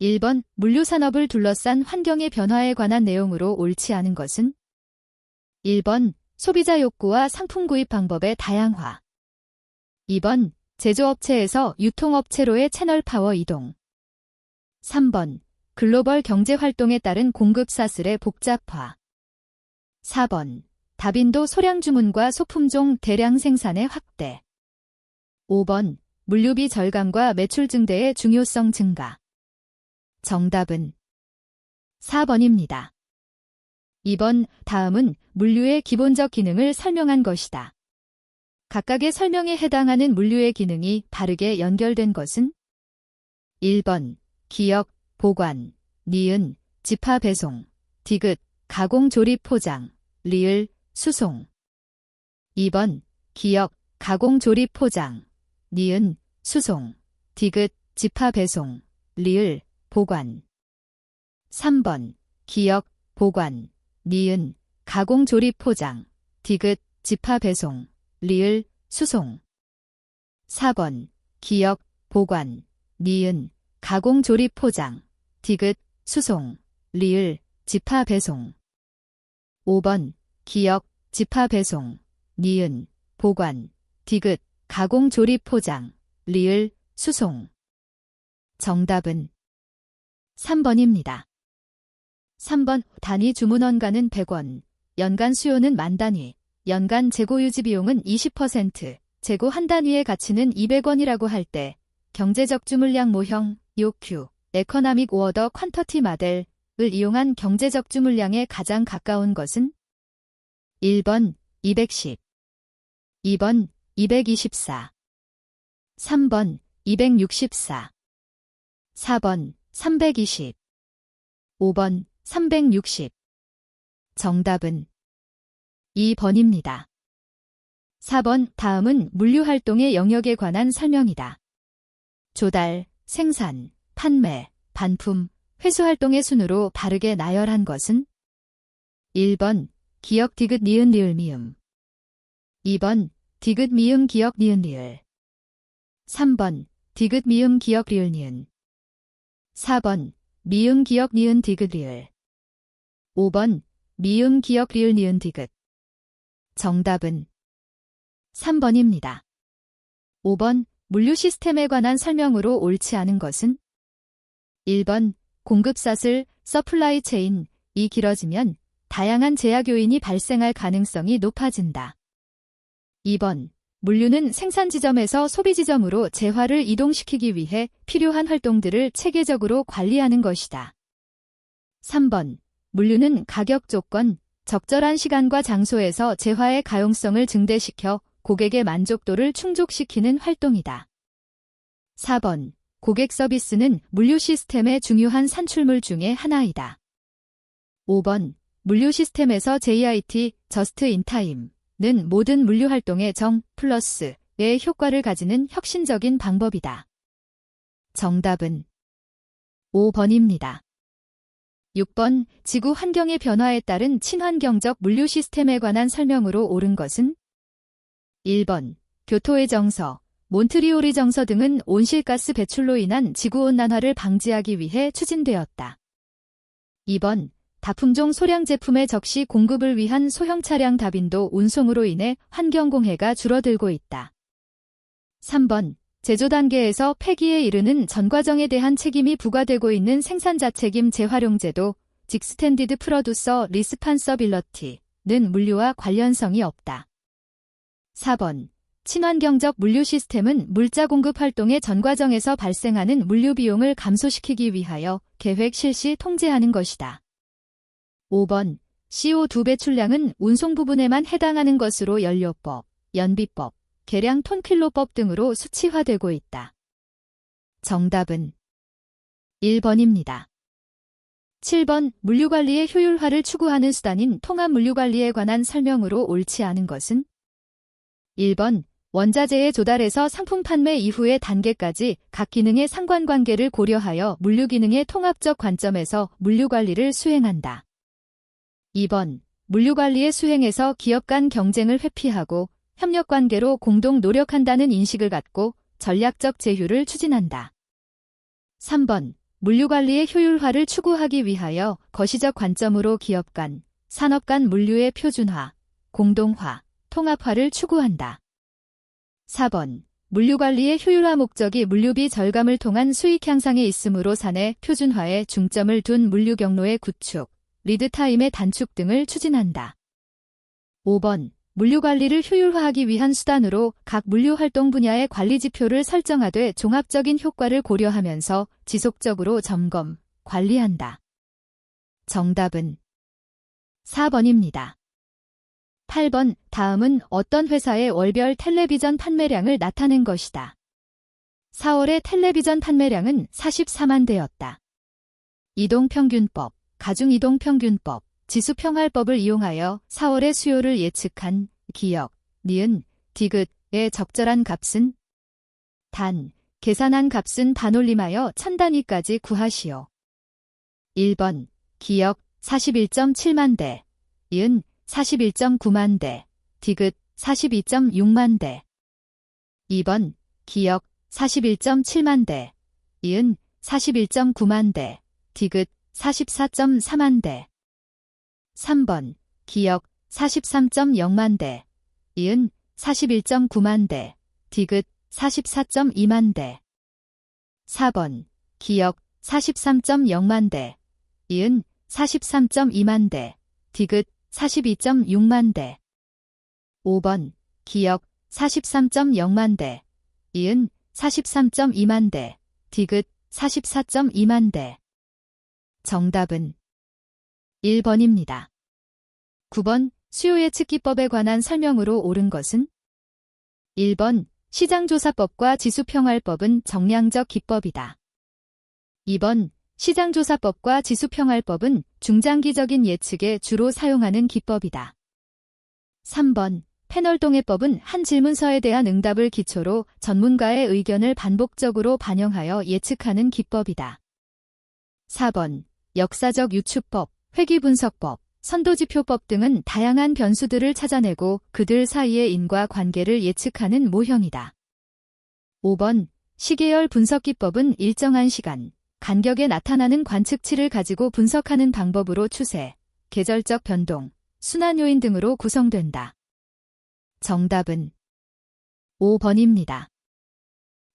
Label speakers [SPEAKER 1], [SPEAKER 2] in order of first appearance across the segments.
[SPEAKER 1] 1번 물류산업을 둘러싼 환경의 변화에 관한 내용으로 옳지 않은 것은 1번 소비자 욕구와 상품 구입 방법의 다양화 2번 제조업체에서 유통업체로의 채널 파워 이동 3번 글로벌 경제활동에 따른 공급 사슬의 복잡화 4번 다빈도 소량 주문과 소품종 대량 생산의 확대 5번 물류비 절감과 매출 증대의 중요성 증가 정답은 4번입니다. 2번 다음은 물류의 기본적 기능을 설명한 것이다. 각각의 설명에 해당하는 물류의 기능이 바르게 연결된 것은 1번 기역, 보관, 니은, 집화 배송, 디귿, 가공 조립 포장, 리을, 수송 2번 기역, 가공 조립 포장, 니은, 수송, 디귿, 집화 배송, 리을, 보관 3번 기역, 보관, 니은, 가공 조립 포장, 디귿, 집화 배송, 리을, 수송 4번 기역, 보관, 니은, 가공 조립 포장, 디귿, 수송, 리을, 집화 배송 5번 기역, 집화 배송, 니은, 보관, 디귿, 가공 조립 포장, 리을, 수송 정답은 3번입니다. 3번 단위 주문원가는 100원, 연간 수요는 만 단위, 연간 재고 유지 비용은 20%, 재고 한 단위의 가치는 200원이라고 할 때 경제적 주물량 모형, EOQ, 에코노믹 오더 퀀터티 모델을 이용한 경제적 주물량에 가장 가까운 것은 1번 210, 2번 224, 3번 264, 4번 320, 5번 360 정답은 2번입니다. 4번 다음은 물류활동의 영역에 관한 설명이다. 조달, 생산, 판매, 반품, 회수활동의 순으로 바르게 나열한 것은 1번 기역 디귿 니은 리을 미음 2번 디귿 미음 기역 니은 리을 3번 디귿 미음 기역 리을 니은 4번 미음 기역 니은 디귿 리을 5번 미음 기역 리을 니은 디귿 정답은 3번입니다. 5번 물류 시스템에 관한 설명으로 옳지 않은 것은 1번 공급사슬 서플라이 체인이 길어지면 다양한 제약 요인이 발생할 가능성이 높아진다. 2번 물류는 생산 지점에서 소비 지점으로 재화를 이동시키기 위해 필요한 활동들을 체계적으로 관리하는 것이다. 3번 물류는 가격 조건, 적절한 시간과 장소에서 재화의 가용성을 증대시켜 고객의 만족도를 충족시키는 활동이다. 4번 고객 서비스는 물류 시스템의 중요한 산출물 중의 하나이다. 5번 물류 시스템에서 JIT, Just in Time 는 모든 물류 활동의 정 플러스의 효과를 가지는 혁신적인 방법이다. 정답은 5번입니다. 6번 지구 환경의 변화에 따른 친환경적 물류 시스템에 관한 설명으로 옳은 것은 1번 교토의 정서, 몬트리올의 정서 등은 온실가스 배출로 인한 지구온난화를 방지하기 위해 추진되었다. 2번 다품종 소량 제품의 적시 공급을 위한 소형 차량 다빈도 운송으로 인해 환경공해가 줄어들고 있다. 3번 제조 단계에서 폐기에 이르는 전 과정에 대한 책임이 부과되고 있는 생산자 책임 재활용 제도, 직스텐디드 프로듀서 리스판서빌러티는 물류와 관련성이 없다. 4번 친환경적 물류 시스템은 물자 공급 활동의 전 과정에서 발생하는 물류 비용을 감소시키기 위하여 계획 실시 통제하는 것이다. 5번 CO2 배출량은 운송 부분에만 해당하는 것으로 연료법, 연비법, 계량 톤킬로법 등으로 수치화되고 있다. 정답은 1번입니다. 7번 물류관리의 효율화를 추구하는 수단인 통합물류관리에 관한 설명으로 옳지 않은 것은 1번 원자재의 조달에서 상품 판매 이후의 단계까지 각 기능의 상관관계를 고려하여 물류기능의 통합적 관점에서 물류관리를 수행한다. 2번 물류관리의 수행에서 기업 간 경쟁을 회피하고 협력관계로 공동 노력한다는 인식을 갖고 전략적 제휴를 추진한다. 3번 물류관리의 효율화를 추구하기 위하여 거시적 관점으로 기업 간, 산업 간 물류의 표준화, 공동화, 통합화를 추구한다. 4번. 물류관리의 효율화 목적이 물류비 절감을 통한 수익 향상에 있으므로 사내 표준화에 중점을 둔 물류 경로의 구축, 리드타임의 단축 등을 추진한다. 5번. 물류관리를 효율화하기 위한 수단으로 각 물류활동 분야의 관리지표를 설정하되 종합적인 효과를 고려하면서 지속적으로 점검, 관리한다. 정답은 4번입니다. 8번. 다음은 어떤 회사의 월별 텔레비전 판매량을 나타낸 것이다. 4월의 텔레비전 판매량은 44만 대였다. 이동평균법, 가중이동평균법, 지수평할법을 이용하여 4월의 수요를 예측한 기역, 니은, 디귿의 적절한 값은 단, 계산한 값은 반올림하여 1000단위까지 구하시오. 1번, 기역 41.7만 대, 이은 41.9만 대, 디귿 42.6만 대. 2번, 기역 41.7만 대, 이은 41.9만 대, 디귿 44.4만 대. 3번, 기역 43.0만 대, 이은 41.9만 대, 디귿 44.2만 대. 4번, 기역 43.0만 대, 이은 43.2만 대, 디귿 42.6만 대. 5번, 기역 43.0만 대, 이은 43.2만 대, 디귿 44.2만 대. 정답은 1번입니다. 9번, 수요예측기법에 관한 설명으로 옳은 것은? 1번, 시장조사법과 지수평할법은 정량적 기법이다. 2번, 시장조사법과 지수평할법은 중장기적인 예측에 주로 사용하는 기법이다. 3번, 패널동해법은 한 질문서에 대한 응답을 기초로 전문가의 의견을 반복적으로 반영하여 예측하는 기법이다. 4번, 역사적 유추법, 회귀분석법, 선도지표법 등은 다양한 변수들을 찾아내고 그들 사이의 인과관계를 예측하는 모형이다. 5번, 시계열 분석기법은 일정한 시간, 간격에 나타나는 관측치를 가지고 분석하는 방법으로 추세, 계절적 변동, 순환 요인 등으로 구성된다. 정답은 5번입니다.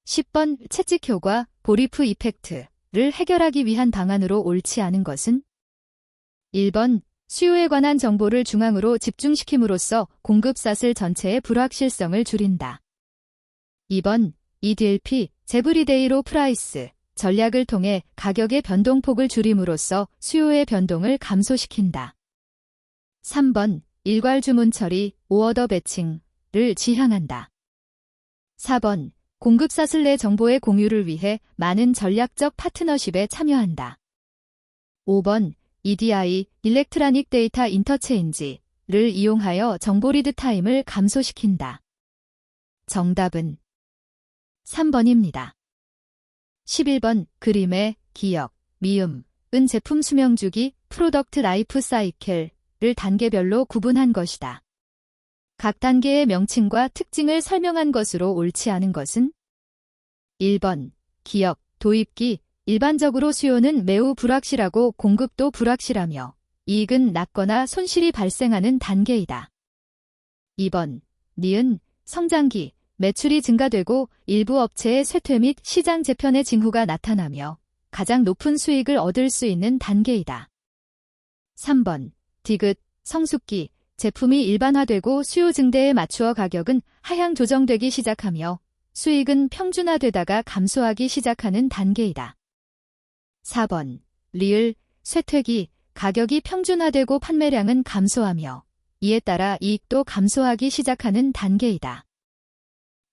[SPEAKER 1] 10번, 채찍 효과, 보리프 이펙트를 해결하기 위한 방안으로 옳지 않은 것은? 1번, 수요에 관한 정보를 중앙으로 집중시킴으로써 공급사슬 전체의 불확실성을 줄인다. 2번, EDLP, 제브리데이로 프라이스 전략을 통해 가격의 변동폭을 줄임으로써 수요의 변동을 감소시킨다. 3번, 일괄 주문 처리, 오어더 배칭을 지향한다. 4번, 공급사슬 내 정보의 공유를 위해 많은 전략적 파트너십에 참여한다. 5번, EDI, 일렉트로닉 데이터 인터체인지를 이용하여 정보 리드 타임을 감소시킨다. 정답은 3번입니다. 11번, 그림의 기역, 미음, 은 제품 수명주기, 프로덕트 라이프 사이클을 단계별로 구분한 것이다. 각 단계의 명칭과 특징을 설명한 것으로 옳지 않은 것은? 1번, 기역, 도입기, 일반적으로 수요는 매우 불확실하고 공급도 불확실하며 이익은 낮거나 손실이 발생하는 단계이다. 2번, 니은, 성장기, 매출이 증가되고 일부 업체의 쇠퇴 및 시장 재편의 징후가 나타나며 가장 높은 수익을 얻을 수 있는 단계이다. 3번, 디귿, 성숙기, 제품이 일반화되고 수요 증대에 맞추어 가격은 하향 조정되기 시작하며 수익은 평준화되다가 감소하기 시작하는 단계이다. 4번, 리을, 쇠퇴기, 가격이 평준화되고 판매량은 감소하며 이에 따라 이익도 감소하기 시작하는 단계이다.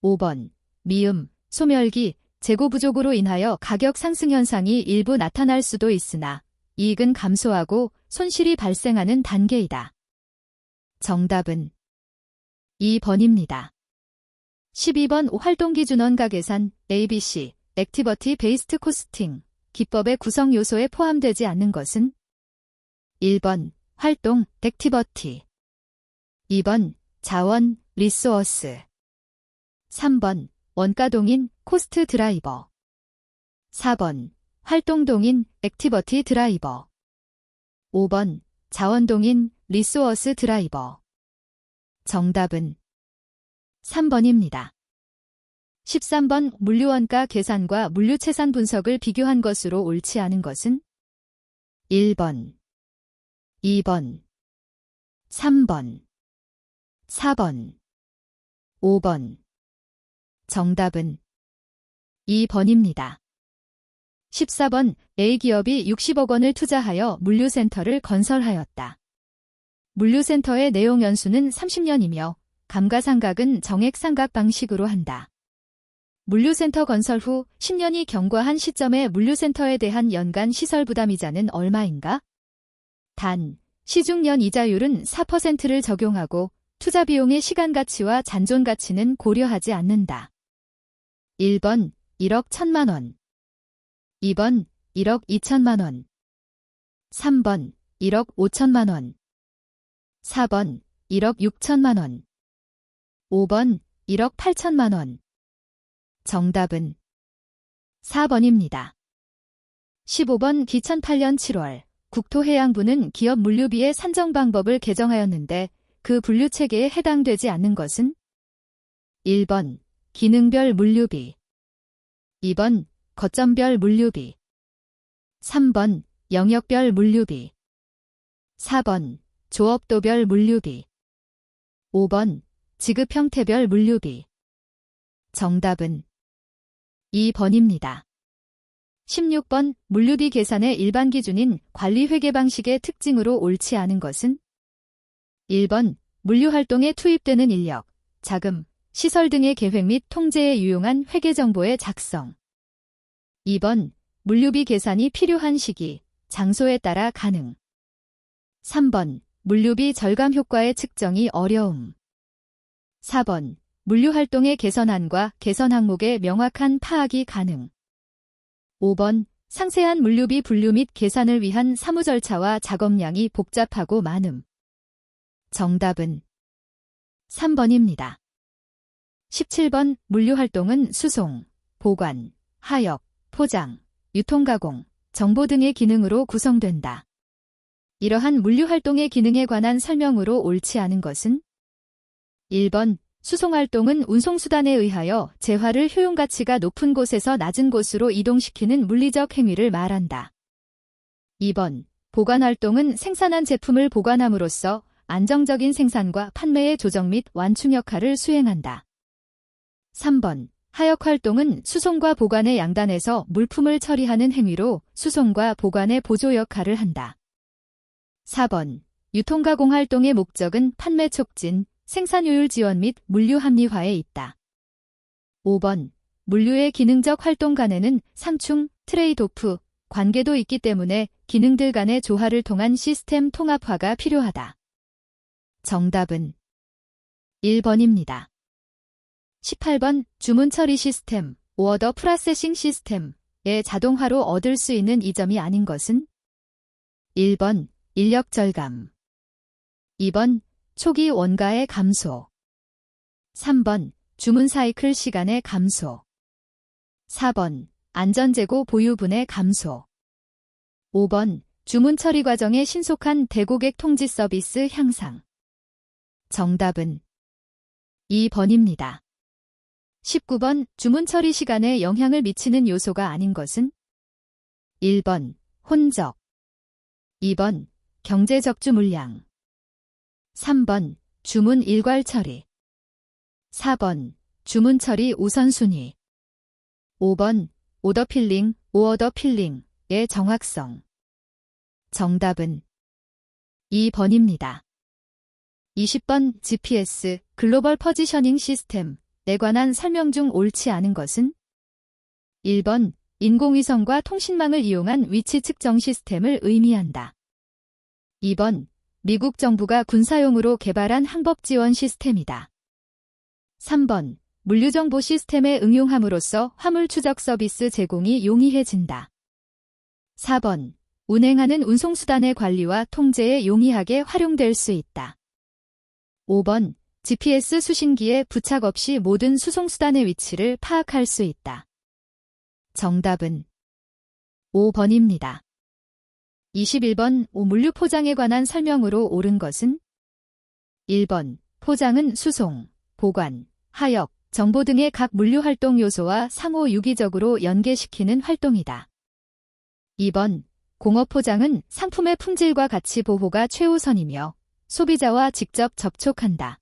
[SPEAKER 1] 5번, 미음, 소멸기, 재고 부족으로 인하여 가격 상승 현상이 일부 나타날 수도 있으나 이익은 감소하고 손실이 발생하는 단계이다. 정답은 2번입니다. 12번, 활동기준원가 계산, ABC, 액티버티 베이스트 코스팅, 기법의 구성 요소에 포함되지 않는 것은? 1번, 활동, 액티버티. 2번, 자원, 리소어스. 3번, 원가동인, 코스트 드라이버. 4번, 활동동인 액티버티 드라이버. 5번 자원동인 리소어스 드라이버. 정답은 3번입니다. 13번 물류원가 계산과 물류채산 분석을 비교한 것으로 옳지 않은 것은 1번, 2번, 3번, 4번, 5번. 정답은 2번입니다. 14번 A기업이 60억 원을 투자하여 물류센터를 건설하였다. 물류센터의 내용 연수는 30년이며 감가상각은 정액상각 방식으로 한다. 물류센터 건설 후 10년이 경과한 시점에 물류센터에 대한 연간 시설 부담이자는 얼마인가? 단, 시중년 이자율은 4%를 적용하고 투자 비용의 시간 가치와 잔존 가치는 고려하지 않는다. 1번 1억 1천만 원, 2번 1억 2천만 원, 3번 1억 5천만 원, 4번 1억 6천만 원, 5번 1억 8천만 원. 정답은 4번입니다. 15번 2008년 7월 국토해양부는 기업 물류비의 산정 방법을 개정하였는데 그 분류체계에 해당되지 않는 것은 1번 기능별 물류비, 2번 거점별 물류비, 3번 영역별 물류비, 4번 조업도별 물류비, 5번 지급 형태별 물류비. 정답은 2번입니다. 16번 물류비 계산의 일반 기준인 관리회계 방식의 특징으로 옳지 않은 것은 1번 물류활동에 투입되는 인력, 자금, 시설 등의 계획 및 통제에 유용한 회계정보의 작성. 2번 물류비 계산이 필요한 시기, 장소에 따라 가능. 3번 물류비 절감 효과의 측정이 어려움. 4번 물류활동의 개선안과 개선 항목의 명확한 파악이 가능. 5번 상세한 물류비 분류 및 계산을 위한 사무 절차와 작업량이 복잡하고 많음. 정답은 3번입니다. 17번 물류활동은 수송, 보관, 하역, 포장, 유통가공, 정보 등의 기능으로 구성된다. 이러한 물류활동의 기능에 관한 설명으로 옳지 않은 것은 1번 수송활동은 운송수단에 의하여 재화를 효용가치가 높은 곳에서 낮은 곳으로 이동시키는 물리적 행위를 말한다. 2번 보관활동은 생산한 제품을 보관함으로써 안정적인 생산과 판매의 조정 및 완충 역할을 수행한다. 3번 하역활동은 수송과 보관의 양단에서 물품을 처리하는 행위로 수송과 보관의 보조 역할을 한다. 4번 유통가공활동의 목적은 판매 촉진, 생산효율 지원 및 물류 합리화에 있다. 5번 물류의 기능적 활동 간에는 상충, 트레이드오프, 관계도 있기 때문에 기능들 간의 조화를 통한 시스템 통합화가 필요하다. 정답은 1번입니다. 18번 주문 처리 시스템, 오어더 프로세싱 시스템의 자동화로 얻을 수 있는 이점이 아닌 것은 1번 인력 절감, 2번 초기 원가의 감소, 3번 주문 사이클 시간의 감소, 4번 안전재고 보유분의 감소, 5번 주문 처리 과정의 신속한 대고객 통지 서비스 향상. 정답은 2번입니다. 19번 주문 처리 시간에 영향을 미치는 요소가 아닌 것은 1번 혼적, 2번 경제 적주 물량, 3번 주문 일괄 처리, 4번 주문 처리 우선순위, 5번 오더 필링, 오어더 필링의 정확성. 정답은 2번입니다. 20번 GPS, 글로벌 퍼지셔닝 시스템에 관한 설명 중 옳지 않은 것은 1번 인공위성과 통신망을 이용한 위치 측정 시스템을 의미한다. 2번 미국 정부가 군사용으로 개발한 항법 지원 시스템이다. 3번 물류정보 시스템에 응용함으로써 화물 추적 서비스 제공이 용이해진다. 4번 운행하는 운송수단의 관리와 통제에 용이하게 활용될 수 있다. 5번 GPS 수신기에 부착 없이 모든 수송수단의 위치를 파악할 수 있다. 정답은 5번입니다. 21번 물류 포장에 관한 설명으로 옳은 것은 1번 포장은 수송, 보관, 하역, 정보 등의 각 물류 활동 요소와 상호 유기적으로 연계시키는 활동이다. 2번 공업 포장은 상품의 품질과 가치 보호가 최우선이며 소비자와 직접 접촉한다.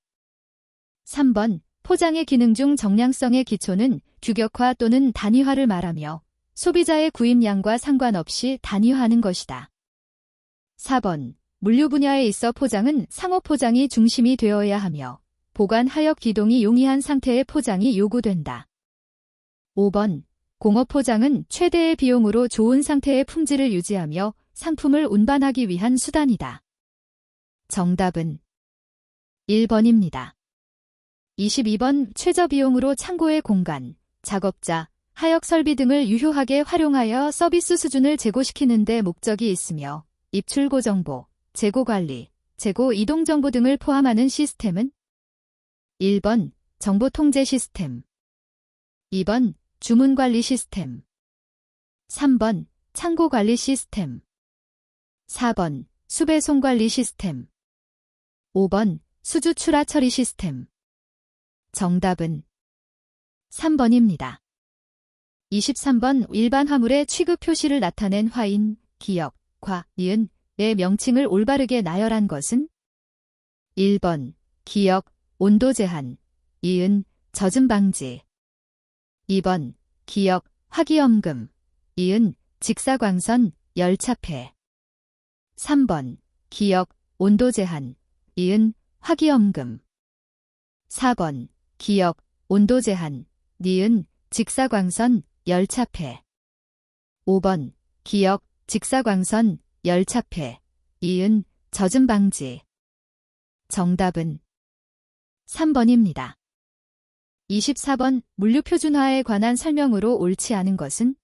[SPEAKER 1] 3번 포장의 기능 중 정량성의 기초는 규격화 또는 단위화를 말하며 소비자의 구입량과 상관없이 단위화하는 것이다. 4번 물류 분야에 있어 포장은 상호 포장이 중심이 되어야 하며 보관 하역 기동이 용이한 상태의 포장이 요구된다. 5번 공업 포장은 최대의 비용으로 좋은 상태의 품질을 유지하며 상품을 운반하기 위한 수단이다. 정답은 1번입니다. 22번 최저 비용으로 창고의 공간, 작업자, 하역 설비 등을 유효하게 활용하여 서비스 수준을 제고시키는 데 목적이 있으며 입출고 정보, 재고 관리, 재고 이동 정보 등을 포함하는 시스템은 1번 정보 통제 시스템, 2번 주문 관리 시스템, 3번 창고 관리 시스템, 4번 수배송 관리 시스템, 5번 수주 출하 처리 시스템. 정답은 3번입니다. 23번 일반 화물의 취급 표시를 나타낸 화인, 기역, 과, 니은의 명칭을 올바르게 나열한 것은 1번 기역, 온도 제한, 이은, 젖음 방지. 2번 기역, 화기염금, 이은, 직사광선, 열차폐. 3번 기역, 온도 제한, 이은, 화기염금. 4번 기역, 온도 제한, 니은, 직사광선, 열차폐. 5번 기역, 직사광선, 열차폐, 이은, 젖음 방지. 정답은 3번입니다. 24번 물류 표준화에 관한 설명으로 옳지 않은 것은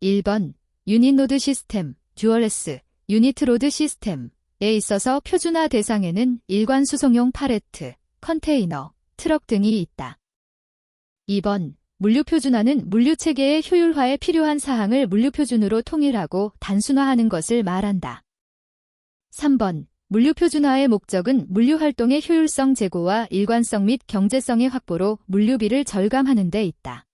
[SPEAKER 1] 1번 유닛노드 시스템, 듀얼S, 유니트로드 시스템에 있어서 표준화 대상에는 일관 수송용 팔레트, 컨테이너, 트럭 등이 있다. 2번 물류 표준화는 물류 체계의 효율화에 필요한 사항을 물류 표준으로 통일하고 단순화하는 것을 말한다. 3번 물류 표준화의 목적은 물류 활동의 효율성 제고와 일관성 및 경제성의 확보로 물류비를 절감하는 데 있다.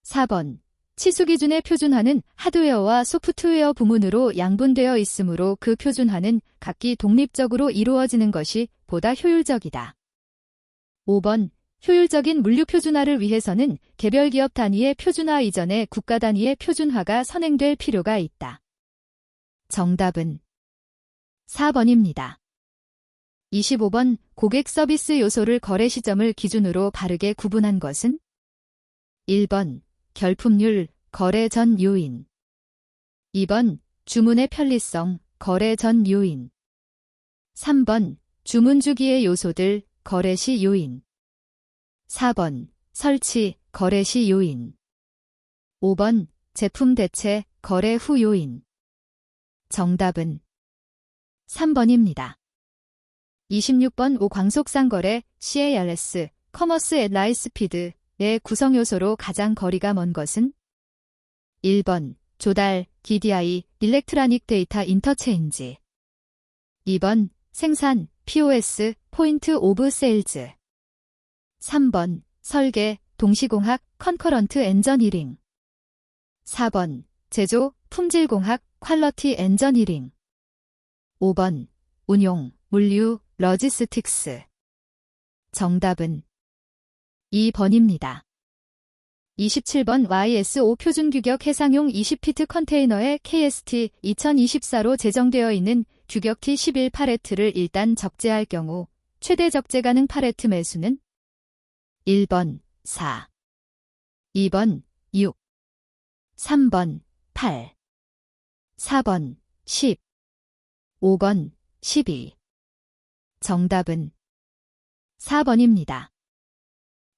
[SPEAKER 1] 4번 치수 기준의 표준화는 하드웨어와 소프트웨어 부문으로 양분되어 있으므로 그 표준화는 각기 독립적으로 이루어지는 것이 보다 효율적이다. 5번 효율적인 물류 표준화를 위해서는 개별 기업 단위의 표준화 이전에 국가 단위의 표준화가 선행될 필요가 있다. 정답은 4번입니다. 25번 고객 서비스 요소를 거래 시점을 기준으로 바르게 구분한 것은 1번 결품률, 거래 전 요인. 2번 주문의 편리성, 거래 전 요인. 3번 주문 주기의 요소들, 거래 시 요인. 4번 설치, 거래 시 요인. 5번 제품 대체, 거래 후 요인. 정답은 3번입니다. 26번 광속상거래, CARS, 커머스 앳 라이스피드의 구성 요소로 가장 거리가 먼 것은 1번 조달, DDI, 일렉트로닉 데이터 인터체인지. 2번 생산, POS, 포인트 오브 세일즈. 3번 설계, 동시공학, 컨커런트 엔저니링. 4번 제조, 품질공학, 퀄러티 엔저니링. 5번 운용, 물류, 러지스틱스. 정답은 2번입니다. 27번 YS5 표준규격 해상용 20피트 컨테이너의 KST 2024로 제정되어 있는 규격 T11 팔레트를 일단 적재할 경우 최대 적재 가능 팔레트 매수는 1번 4, 2번 6, 3번 8, 4번 10, 5번 12. 정답은 4번입니다.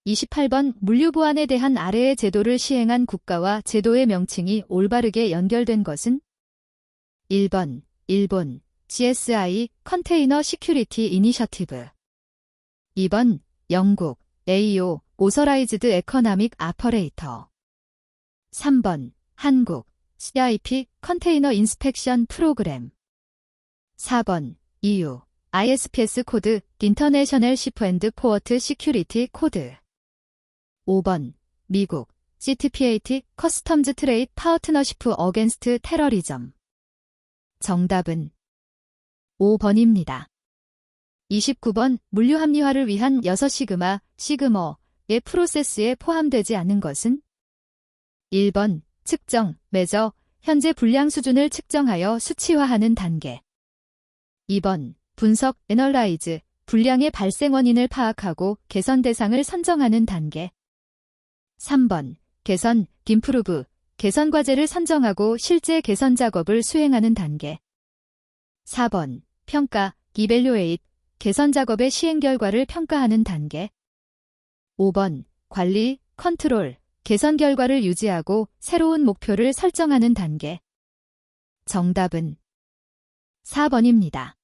[SPEAKER 1] 28번 물류 보안에 대한 아래의 제도를 시행한 국가와 제도의 명칭이 올바르게 연결된 것은 1번 일본 GSI 컨테이너 시큐리티 이니셔티브. 2번 영국 AO 오서라이즈드 에커나믹 아퍼레이터. 3번 한국 CIP 컨테이너 인스펙션 프로그램. 4번 EU ISPS 코드 인터내셔널 시프 앤드 포어트 시큐리티 코드. 5번 미국 CTPAT 커스텀즈 트레이드 파트너시프 어게인스트 테러리즘. 정답은 5번입니다. 29번 물류 합리화를 위한 6시그마, 시그머의 프로세스에 포함되지 않은 것은? 1번 측정, 메저, 현재 불량 수준을 측정하여 수치화하는 단계. 2번 분석, 애널라이즈, 불량의 발생 원인을 파악하고 개선 대상을 선정하는 단계. 3번 개선, 임프루브, 개선 과제를 선정하고 실제 개선 작업을 수행하는 단계. 4번 평가, 이밸류에이트, 개선 작업의 시행 결과를 평가하는 단계. 5번 관리, 컨트롤, 개선 결과를 유지하고 새로운 목표를 설정하는 단계. 정답은 4번입니다.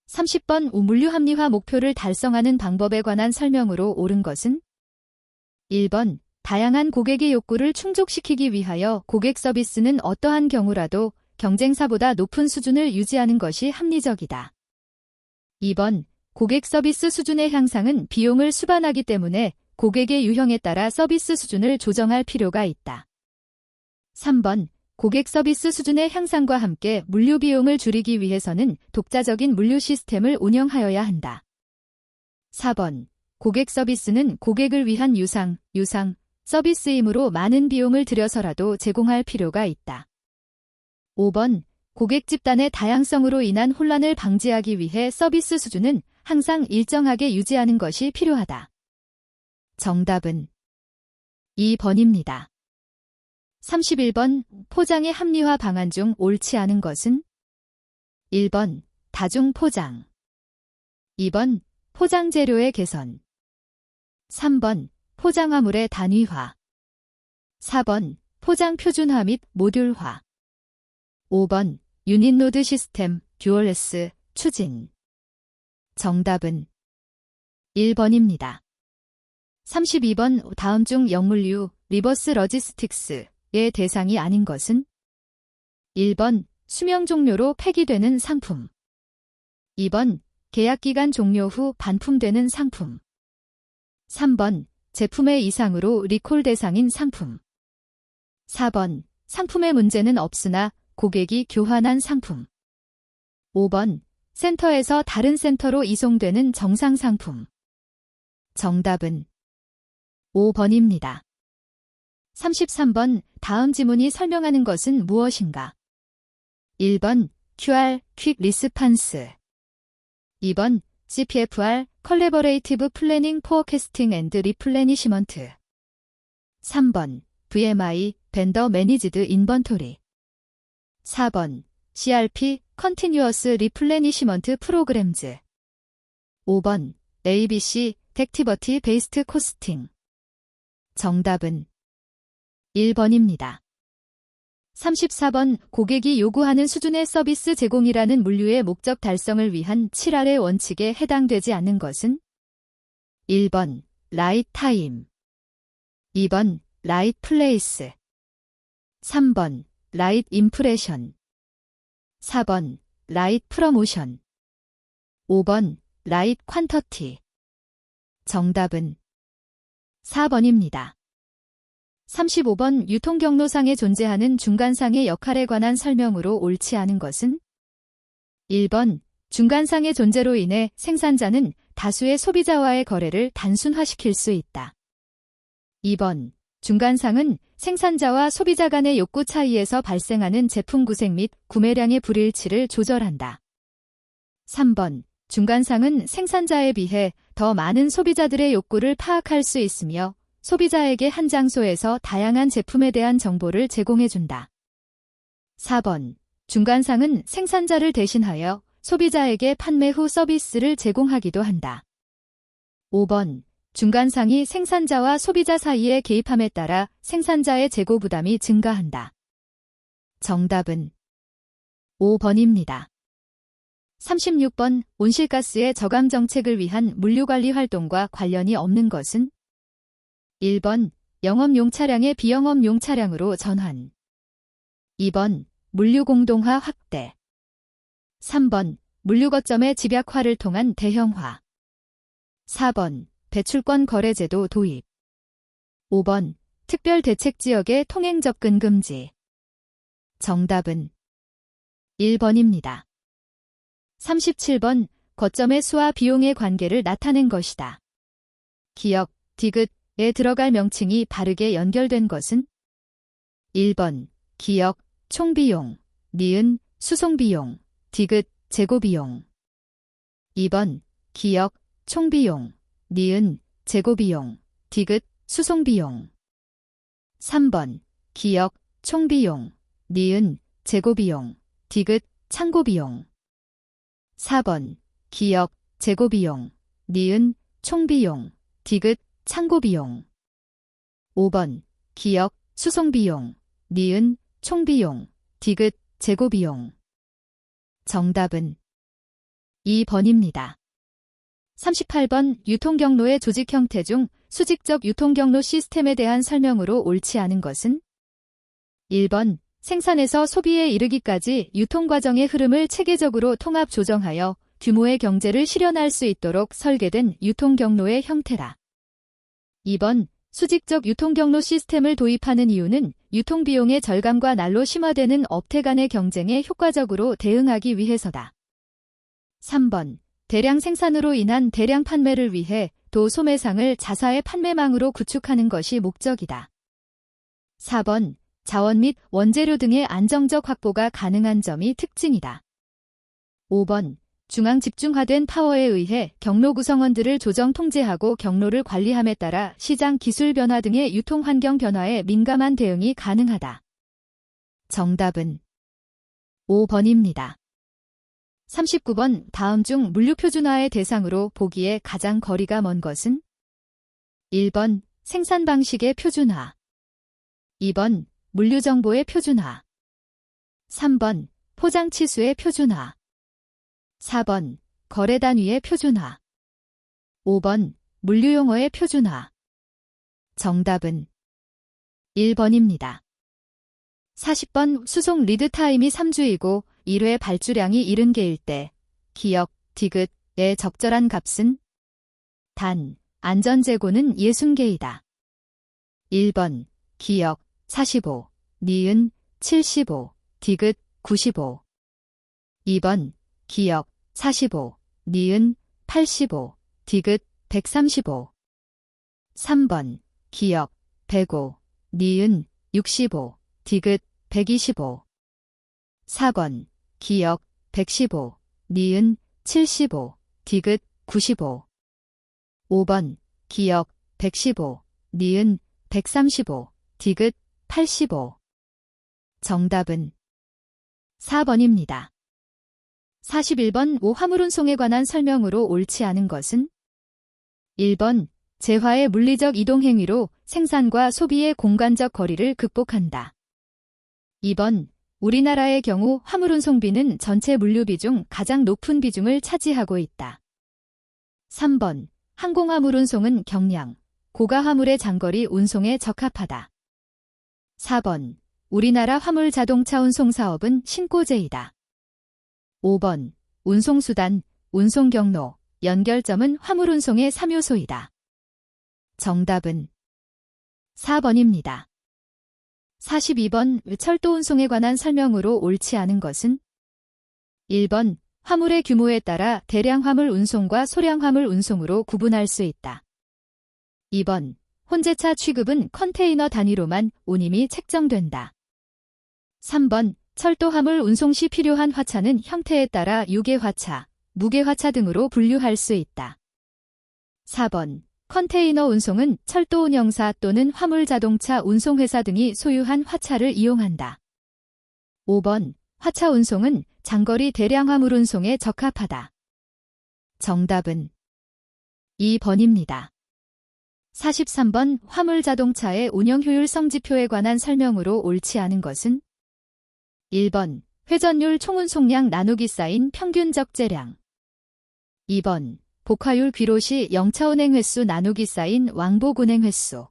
[SPEAKER 1] 30번 물류 합리화 목표를 달성하는 방법에 관한 설명으로 옳은 것은? 1번 다양한 고객의 욕구를 충족시키기 위하여 고객 서비스는 어떠한 경우라도 경쟁사보다 높은 수준을 유지하는 것이 합리적이다. 2번 고객 서비스 수준의 향상은 비용을 수반하기 때문에 고객의 유형에 따라 서비스 수준을 조정할 필요가 있다. 3번 고객 서비스 수준의 향상과 함께 물류 비용을 줄이기 위해서는 독자적인 물류 시스템을 운영하여야 한다. 4번 고객 서비스는 고객을 위한 유상 서비스이므로 많은 비용을 들여서라도 제공할 필요가 있다. 5번 고객 집단의 다양성으로 인한 혼란을 방지하기 위해 서비스 수준은 항상 일정하게 유지하는 것이 필요하다. 정답은 2번입니다. 31번 포장의 합리화 방안 중 옳지 않은 것은? 1번 다중 포장. 2번 포장 재료의 개선. 3번 포장 화물의 단위화. 4번 포장 표준화 및 모듈화. 5번 유닛 노드 시스템 듀얼S 추진. 정답은 1번입니다. 32번 다음 중 역물류 리버스 러지스틱스의 대상이 아닌 것은? 1번 수명 종료로 폐기되는 상품. 2번 계약기간 종료 후 반품되는 상품. 3번 제품의 이상으로 리콜 대상인 상품. 4번 상품의 문제는 없으나 고객이 교환한 상품. 5번 센터에서 다른 센터로 이송되는 정상 상품. 정답은 5번입니다. 33번 다음 지문이 설명하는 것은 무엇인가? 1번 QR 퀵 리스판스. 2번 CPFR 컬래버레이티브 플래닝 포어캐스팅 앤드 리플래니시먼트. 3번 VMI 벤더 매니지드 인번토리. 4번 CRP 컨티뉴어스 리플래니시먼트 프로그램즈. 5번 ABC 덱티버티 베이스트 코스팅. 정답은 1번입니다. 34번 고객이 요구하는 수준의 서비스 제공이라는 물류의 목적 달성을 위한 7R의 원칙에 해당되지 않는 것은? 1번 라이트 타임. 2번 라이트 플레이스. 3번 라이트 임프레션. 4번 라이트 프로모션. 5번 라이트 퀀터티. 정답은 4번입니다. 35번 유통경로상에 존재하는 중간상의 역할에 관한 설명으로 옳지 않은 것은? 1번 중간상의 존재로 인해 생산자는 다수의 소비자와의 거래를 단순화시킬 수 있다. 2번 중간상은 생산자와 소비자 간의 욕구 차이에서 발생하는 제품 구색 및 구매량의 불일치를 조절한다. 3번 중간상은 생산자에 비해 더 많은 소비자들의 욕구를 파악할 수 있으며 소비자에게 한 장소에서 다양한 제품에 대한 정보를 제공해준다. 4번 중간상은 생산자를 대신하여 소비자에게 판매 후 서비스를 제공하기도 한다. 5번 중간상이 생산자와 소비자 사이에 개입함에 따라 생산자의 재고 부담이 증가한다. 정답은 5번입니다. 36번 온실가스의 저감 정책을 위한 물류관리 활동과 관련이 없는 것은? 1번 영업용 차량의 비영업용 차량으로 전환. 2번 물류 공동화 확대. 3번 물류 거점의 집약화를 통한 대형화. 4번 배출권 거래제도 도입. 5번 특별 대책 지역의 통행 접근 금지. 정답은 1번입니다. 37번 거점의 수와 비용의 관계를 나타낸 것이다. 기역, 디귿에 들어갈 명칭이 바르게 연결된 것은 1번 기역, 총비용, 니은, 수송비용, 디귿, 재고비용. 2번 기역, 총비용, 니은, 재고비용, 디귿, 수송비용. 3번 기역, 총비용, 니은, 재고비용, 디귿, 창고비용. 4번 기역, 재고비용, 니은, 총비용, 디귿, 창고비용. 5번 기역, 수송비용, 니은, 총비용, 디귿, 재고비용. 정답은 2번입니다. 38번 유통경로의 조직 형태 중 수직적 유통경로 시스템에 대한 설명으로 옳지 않은 것은 1번 생산에서 소비에 이르기까지 유통과정의 흐름을 체계적으로 통합 조정하여 규모의 경제를 실현할 수 있도록 설계된 유통경로의 형태라. 2번 수직적 유통경로 시스템을 도입하는 이유는 유통비용의 절감과 날로 심화되는 업체 간의 경쟁에 효과적으로 대응하기 위해서다. 3번 대량 생산으로 인한 대량 판매를 위해 도소매상을 자사의 판매망으로 구축하는 것이 목적이다. 4번 자원 및 원재료 등의 안정적 확보가 가능한 점이 특징이다. 5번 중앙 집중화된 파워에 의해 경로 구성원들을 조정 통제하고 경로를 관리함에 따라 시장 기술 변화 등의 유통 환경 변화에 민감한 대응이 가능하다. 정답은 5번입니다. 39번 다음 중 물류 표준화의 대상으로 보기에 가장 거리가 먼 것은 1번 생산 방식의 표준화. 2번 물류 정보의 표준화. 3번 포장 치수의 표준화. 4번 거래 단위의 표준화. 5번 물류 용어의 표준화. 정답은 1번입니다. 40번 수송 리드 타임이 3주이고 1회 발주량이 70개일 때 기역, 디귿의 적절한 값은 단, 안전재고는 60개이다. 1번 기역 45, 니은 75, 디귿 95. 2번 기역 45, 니은 85, 디귿 135. 3번 기역 105, 니은 65, 디귿 125. 4번 기역 115, 니은 75, 디귿 95. 5번 기역 115, 니은 135, 디귿 85. 정답은 4번입니다. 41번 화물운송에 관한 설명으로 옳지 않은 것은 1번 재화의 물리적 이동 행위로 생산과 소비의 공간적 거리를 극복한다. 2번 우리나라의 경우 화물운송비는 전체 물류비 중 가장 높은 비중을 차지하고 있다. 3번 항공화물운송은 경량, 고가화물의 장거리 운송에 적합하다. 4번 우리나라 화물 자동차 운송 사업은 신고제이다. 5번 운송수단, 운송경로, 연결점은 화물운송의 3요소이다. 정답은 4번입니다. 42번 철도운송에 관한 설명으로 옳지 않은 것은 1번 화물의 규모에 따라 대량 화물 운송과 소량 화물 운송으로 구분할 수 있다. 2번 혼재차 취급은 컨테이너 단위로만 운임이 책정된다. 3번 철도 화물 운송 시 필요한 화차는 형태에 따라 유계화차, 무게화차 등으로 분류할 수 있다. 4번 컨테이너 운송은 철도 운영사 또는 화물 자동차 운송회사 등이 소유한 화차를 이용한다. 5번 화차 운송은 장거리 대량 화물 운송에 적합하다. 정답은 2번입니다. 43번 화물 자동차의 운영 효율성 지표에 관한 설명으로 옳지 않은 것은 1번 회전율 총운송량 나누기 쌓인 평균 적재량. 2번 복화율 귀로 시 영차 운행 횟수 나누기 쌓인 왕복 운행 횟수.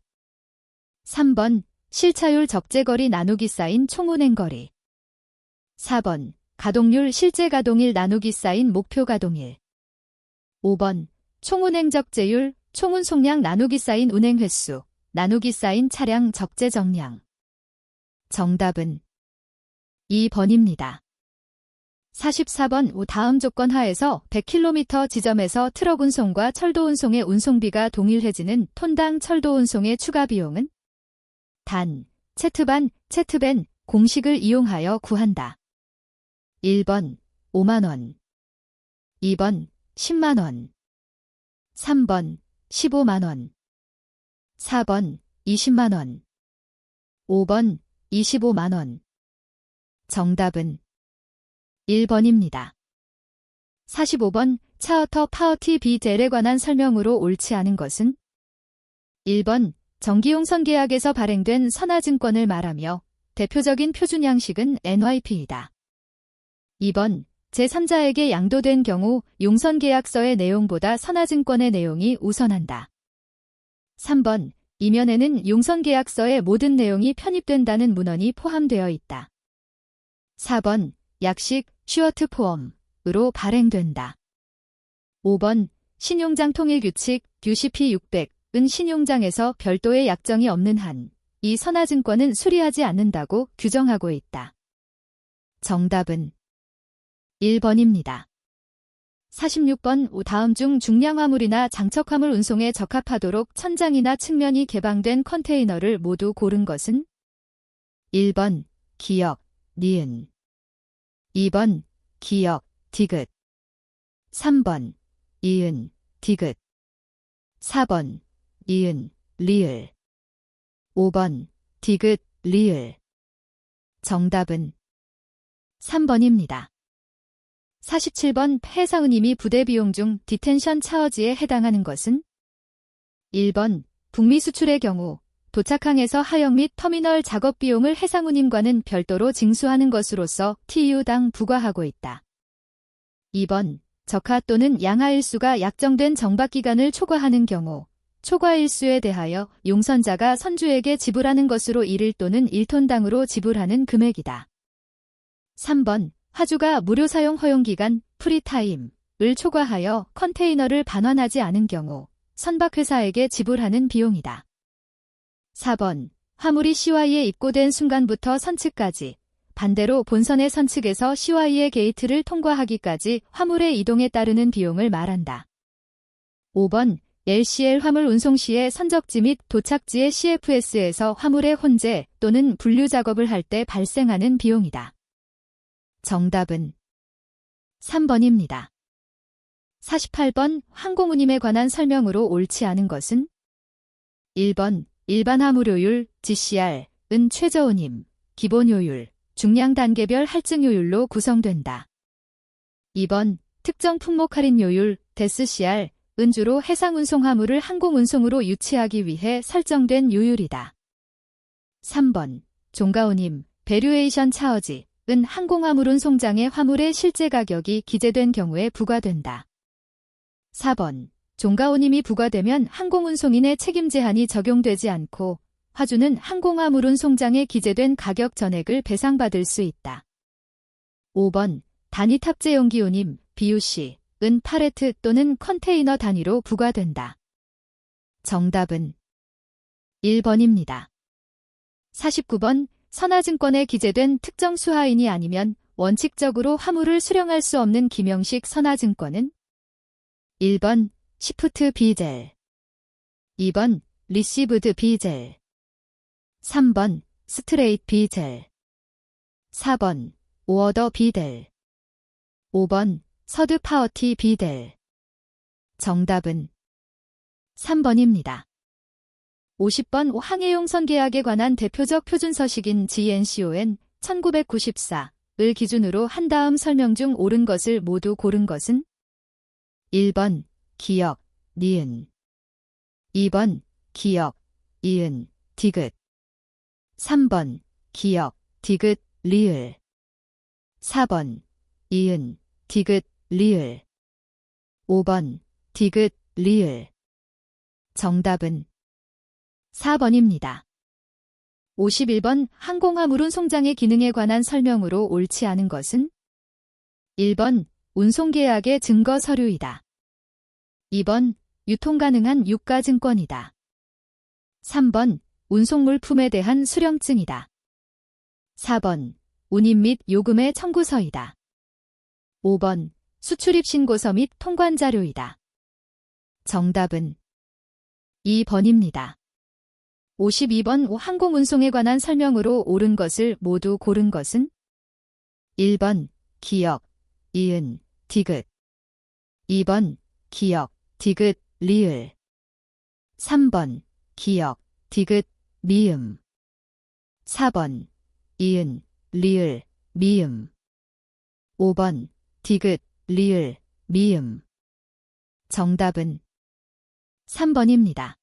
[SPEAKER 1] 3번 실차율 적재거리 나누기 쌓인 총운행 거리. 4번 가동률 실제 가동일 나누기 쌓인 목표 가동일. 5번 총운행 적재율 총운 속량 나누기 쌓인 운행 횟수 나누기 쌓인 차량 적재 정량. 정답은 2번입니다. 44번 다음 조건 하에서 100km 지점에서 트럭 운송과 철도 운송의 운송비가 동일해지는 톤당 철도 운송의 추가 비용은 단, 체트반, 체트벤 공식을 이용하여 구한다. 1번 5만원 2번 10만원 3번 15만원 4번 20만원 5번 25만원. 정답은 1번입니다. 45번 차어터 파워티 비젤에 관한 설명으로 옳지 않은 것은 1번 정기용선 계약에서 발행된 선화증권을 말하며 대표적인 표준 양식은 NYP이다. 2번 제3자에게 양도된 경우 용선 계약서의 내용보다 선화증권의 내용이 우선한다. 3번 이면에는 용선 계약서의 모든 내용이 편입된다는 문헌이 포함되어 있다. 4번 약식 슈어트 포엄으로 발행된다. 5번 신용장 통일규칙 UCP 600은 신용장에서 별도의 약정이 없는 한 이 선화증권은 수리하지 않는다고 규정하고 있다. 정답은 1번입니다. 46번 다음 중 중량화물이나 장척화물 운송에 적합하도록 천장이나 측면이 개방된 컨테이너를 모두 고른 것은 1번 기역, 니은 2번 기역, 디귿 3번 이은, 디귿 4번 이은, 리을 5번 디귿, 리을. 정답은 3번입니다. 47번 해상운임이 부대 비용 중 디텐션 차어지에 해당하는 것은 1번 북미 수출의 경우 도착항에서 하역 및 터미널 작업 비용을 해상운임과는 별도로 징수하는 것으로서 TU당 부과하고 있다. 2번 적하 또는 양하 일수가 약정된 정박기간을 초과하는 경우 초과 일수에 대하여 용선자가 선주에게 지불하는 것으로 1일 또는 1톤당으로 지불하는 금액이다. 3번 화주가 무료 사용 허용기간 프리타임을 초과하여 컨테이너를 반환하지 않은 경우 선박회사에게 지불하는 비용이다. 4번 화물이 시와이에 입고된 순간부터 선측까지 반대로 본선의 선측에서 시와이의 게이트를 통과하기까지 화물의 이동에 따르는 비용을 말한다. 5번 LCL 화물 운송 시에 선적지 및 도착지의 CFS에서 화물의 혼재 또는 분류 작업을 할 때 발생하는 비용이다. 정답은 3번입니다. 48번 항공운임에 관한 설명으로 옳지 않은 것은 1번 일반 화물효율 GCR은 최저운임, 기본효율, 중량 단계별 할증효율로 구성된다. 2번 특정 품목 할인효율 DSCR 은 주로 해상운송 화물을 항공운송으로 유치하기 위해 설정된 요율이다. 3번 종가운임 베류에이션 차어지 은 항공화물 운송장의 화물의 실제 가격이 기재된 경우에 부과된다. 4번 종가운임이 부과되면 항공운송인의 책임 제한이 적용되지 않고 화주는 항공화물 운송장에 기재된 가격 전액을 배상받을 수 있다. 5번 단위 탑재 용기 운임 BUC 은 팔레트 또는 컨테이너 단위로 부과된다. 정답은 1번입니다. 49번 선화증권에 기재된 특정 수하인이 아니면 원칙적으로 화물을 수령할 수 없는 기명식 선화증권은 1번 시프트 비젤 2번 리시브드 비젤 3번 스트레이트 비젤 4번 오어더 비델 5번 서드 파워티 비델. 정답은 3번입니다. 50번 항해용선 계약에 관한 대표적 표준서식인 GNCON 1994을 기준으로 한 다음 설명 중 옳은 것을 모두 고른 것은 1번 기역, 니은 2번 기역, 이은, 디귿 3번 기역, 디귿, 리을 4번 이은, 디귿, 리을 5번 디귿, 리을. 정답은 4번입니다. 51번 항공화물 운송장의 기능에 관한 설명으로 옳지 않은 것은 1번 운송계약의 증거 서류이다. 2번 유통 가능한 유가증권이다. 3번 운송물품에 대한 수령증이다. 4번 운임 및 요금의 청구서이다. 5번 수출입 신고서 및 통관자료이다. 정답은 2번입니다. 52번 항공운송에 관한 설명으로 옳은 것을 모두 고른 것은 1번 기역, 이은, 디귿 2번 기역, 디귿, 리을 3번 기역, 디귿, 미음 4번 이은, 리을, 미음 5번 디귿, 리을, 미음 정답은 3번입니다.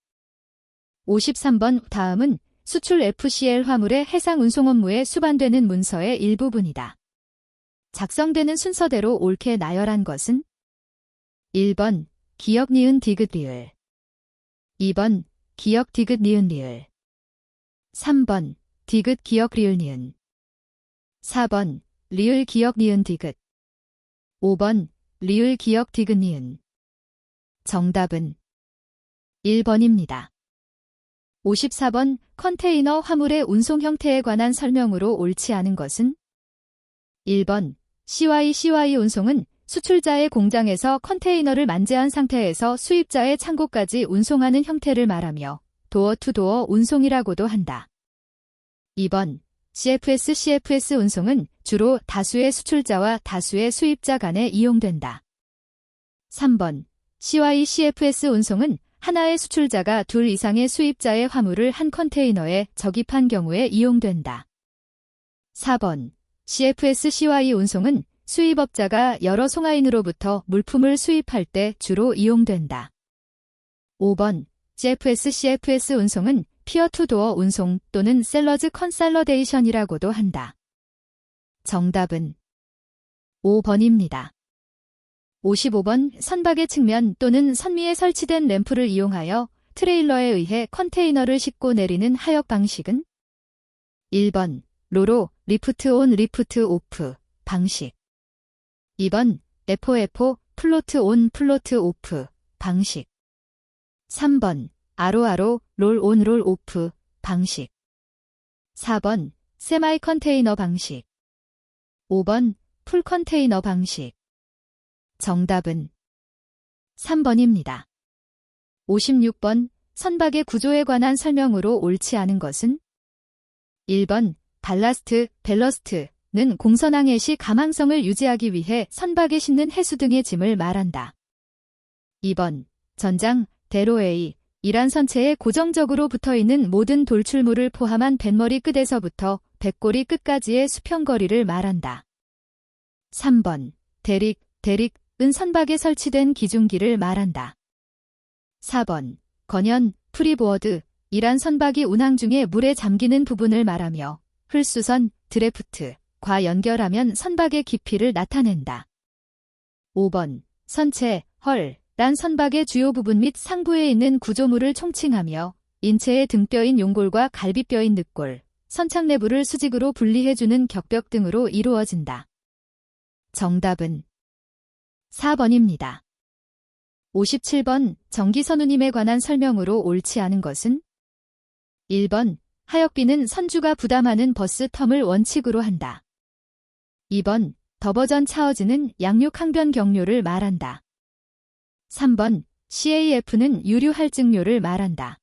[SPEAKER 1] 53번 다음은 수출 FCL 화물의 해상 운송 업무에 수반되는 문서의 일부분이다. 작성되는 순서대로 옳게 나열한 것은 1번 기역 니은 디귿 리을 2번 기역 디귿 니은 리을 3번 디귿 기역 리을 니은 4번 리을 기역 니은 디귿 5번 리을 기역 디귿 니은 정답은 1번입니다. 54번 컨테이너 화물의 운송 형태에 관한 설명으로 옳지 않은 것은 1번 CY 운송은 수출자의 공장에서 컨테이너를 만재한 상태에서 수입자의 창고까지 운송하는 형태를 말하며 도어 투 도어 운송이라고도 한다. 2번 CFS 운송은 주로 다수의 수출자와 다수의 수입자 간에 이용된다. 3번 CFS 운송은 하나의 수출자가 둘 이상의 수입자의 화물을 한 컨테이너에 적입한 경우에 이용된다. 4번 CFS 운송은 수입업자가 여러 송화인으로부터 물품을 수입할 때 주로 이용된다. 5번 CFS 운송은 피어-투-도어 운송 또는 셀러즈 컨살러데이션이라고도 한다. 정답은 5번입니다. 55번 선박의 측면 또는 선미에 설치된 램프를 이용하여 트레일러에 의해 컨테이너를 싣고 내리는 하역 방식은 1번 로로 리프트 온 리프트 오프 방식 2번 FO 플로트 온 플로트 오프 방식 3번 아로 롤 온 롤 오프 방식 4번 세마이 컨테이너 방식 5번 풀 컨테이너 방식 정답은 3번입니다. 56번 선박의 구조에 관한 설명으로 옳지 않은 것은 1번 발라스트, 밸러스트는 공선항해 시 가망성을 유지하기 위해 선박에 싣는 해수 등의 짐을 말한다. 2번 전장, 대로웨이, 이란 선체에 고정적으로 붙어있는 모든 돌출물을 포함한 뱃머리 끝에서부터 배꼬리 끝까지의 수평거리를 말한다. 3번 대릭은 선박에 설치된 기중기를 말한다. 4번 건연, 프리보어드, 이란 선박이 운항 중에 물에 잠기는 부분을 말하며 흘수선, 드래프트과 연결하면 선박의 깊이를 나타낸다. 5번 선체, 란 선박의 주요 부분 및 상부에 있는 구조물을 총칭하며 인체의 등뼈인 용골과 갈비뼈인 늑골, 선창 내부를 수직으로 분리해주는 격벽 등으로 이루어진다. 정답은 4번입니다. 57번 전기선우님에 관한 설명으로 옳지 않은 것은 1번 하역비는 선주가 부담하는 버스 텀을 원칙으로 한다. 2번 더버전 차어즈는 양육 항변 경료를 말한다. 3번 CAF는 유류 할증료를 말한다.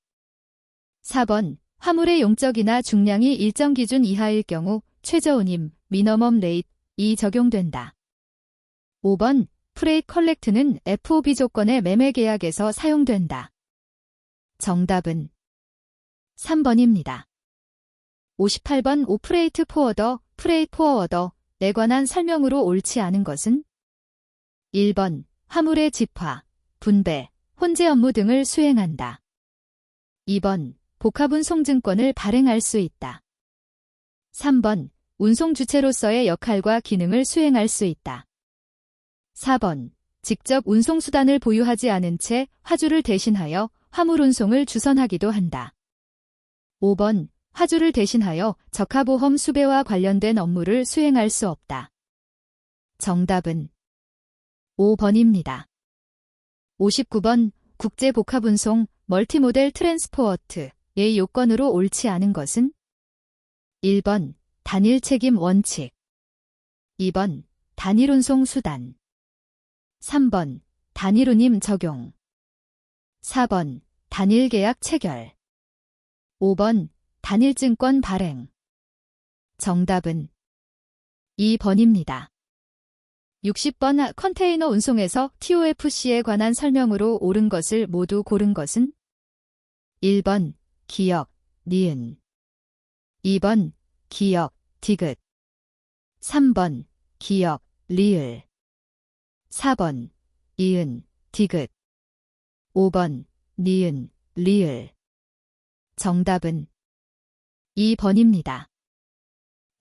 [SPEAKER 1] 4번 화물의 용적이나 중량이 일정 기준 이하일 경우 최저운임, 미너멈 레이트이 적용된다. 5번 프레이트 컬렉트는 FOB 조건의 매매 계약에서 사용된다. 정답은 3번입니다. 58번 오프레이트 포워더, 프레이트 포워더에 관한 설명으로 옳지 않은 것은 1번 화물의 집화, 분배, 혼재 업무 등을 수행한다. 2번 복합운송증권을 발행할 수 있다. 3번 운송 주체로서의 역할과 기능을 수행할 수 있다. 4번 직접 운송수단을 보유하지 않은 채 화주를 대신하여 화물 운송을 주선하기도 한다. 5번 화주를 대신하여 적하보험 수배와 관련된 업무를 수행할 수 없다. 정답은 5번입니다. 59번 국제복합운송 멀티모델 트랜스포어트의 요건으로 옳지 않은 것은 1번 단일 책임 원칙 2번 단일 운송 수단 3번 단일 운임 적용 4번 단일 계약 체결 5번 단일 증권 발행 정답은 2번입니다. 60번 컨테이너 운송에서 TOFC에 관한 설명으로 옳은 것을 모두 고른 것은 1번 기역, 니은 2번 기역, 디귿 3번 기역, 리을 4번 이은, 디귿 5번 니은, 리을 정답은 2번입니다.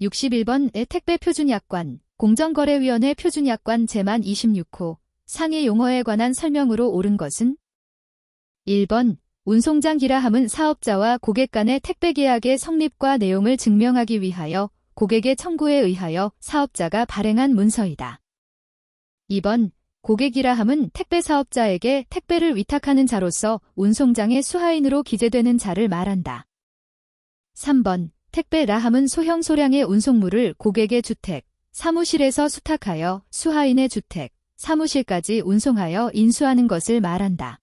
[SPEAKER 1] 61번의 택배표준약관 공정거래위원회 표준약관 제 만 26호 상해 용어에 관한 설명으로 옳은 것은 1번 운송장 기라함은 사업자와 고객 간의 택배계약의 성립과 내용을 증명하기 위하여 고객의 청구에 의하여 사업자가 발행한 문서이다. 2번 고객이라함은 택배사업자에게 택배를 위탁하는 자로서 운송장의 수하인으로 기재되는 자를 말한다. 3번 택배라함은 소형 소량의 운송물을 고객의 주택, 사무실에서 수탁하여 수하인의 주택, 사무실까지 운송하여 인수하는 것을 말한다.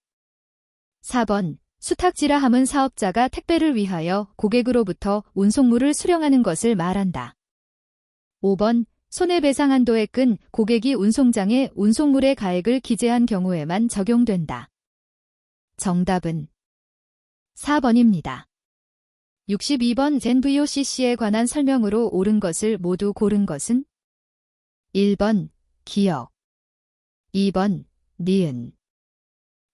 [SPEAKER 1] 4번 수탁지라함은 사업자가 택배를 위하여 고객으로부터 운송물을 수령하는 것을 말한다. 5번 손해배상 한도에 끈 고객이 운송장에 운송물의 가액을 기재한 경우에만 적용된다. 정답은 4번입니다. 62번 젠VOCC에 관한 설명으로 옳은 것을 모두 고른 것은 1번 기역 2번 니은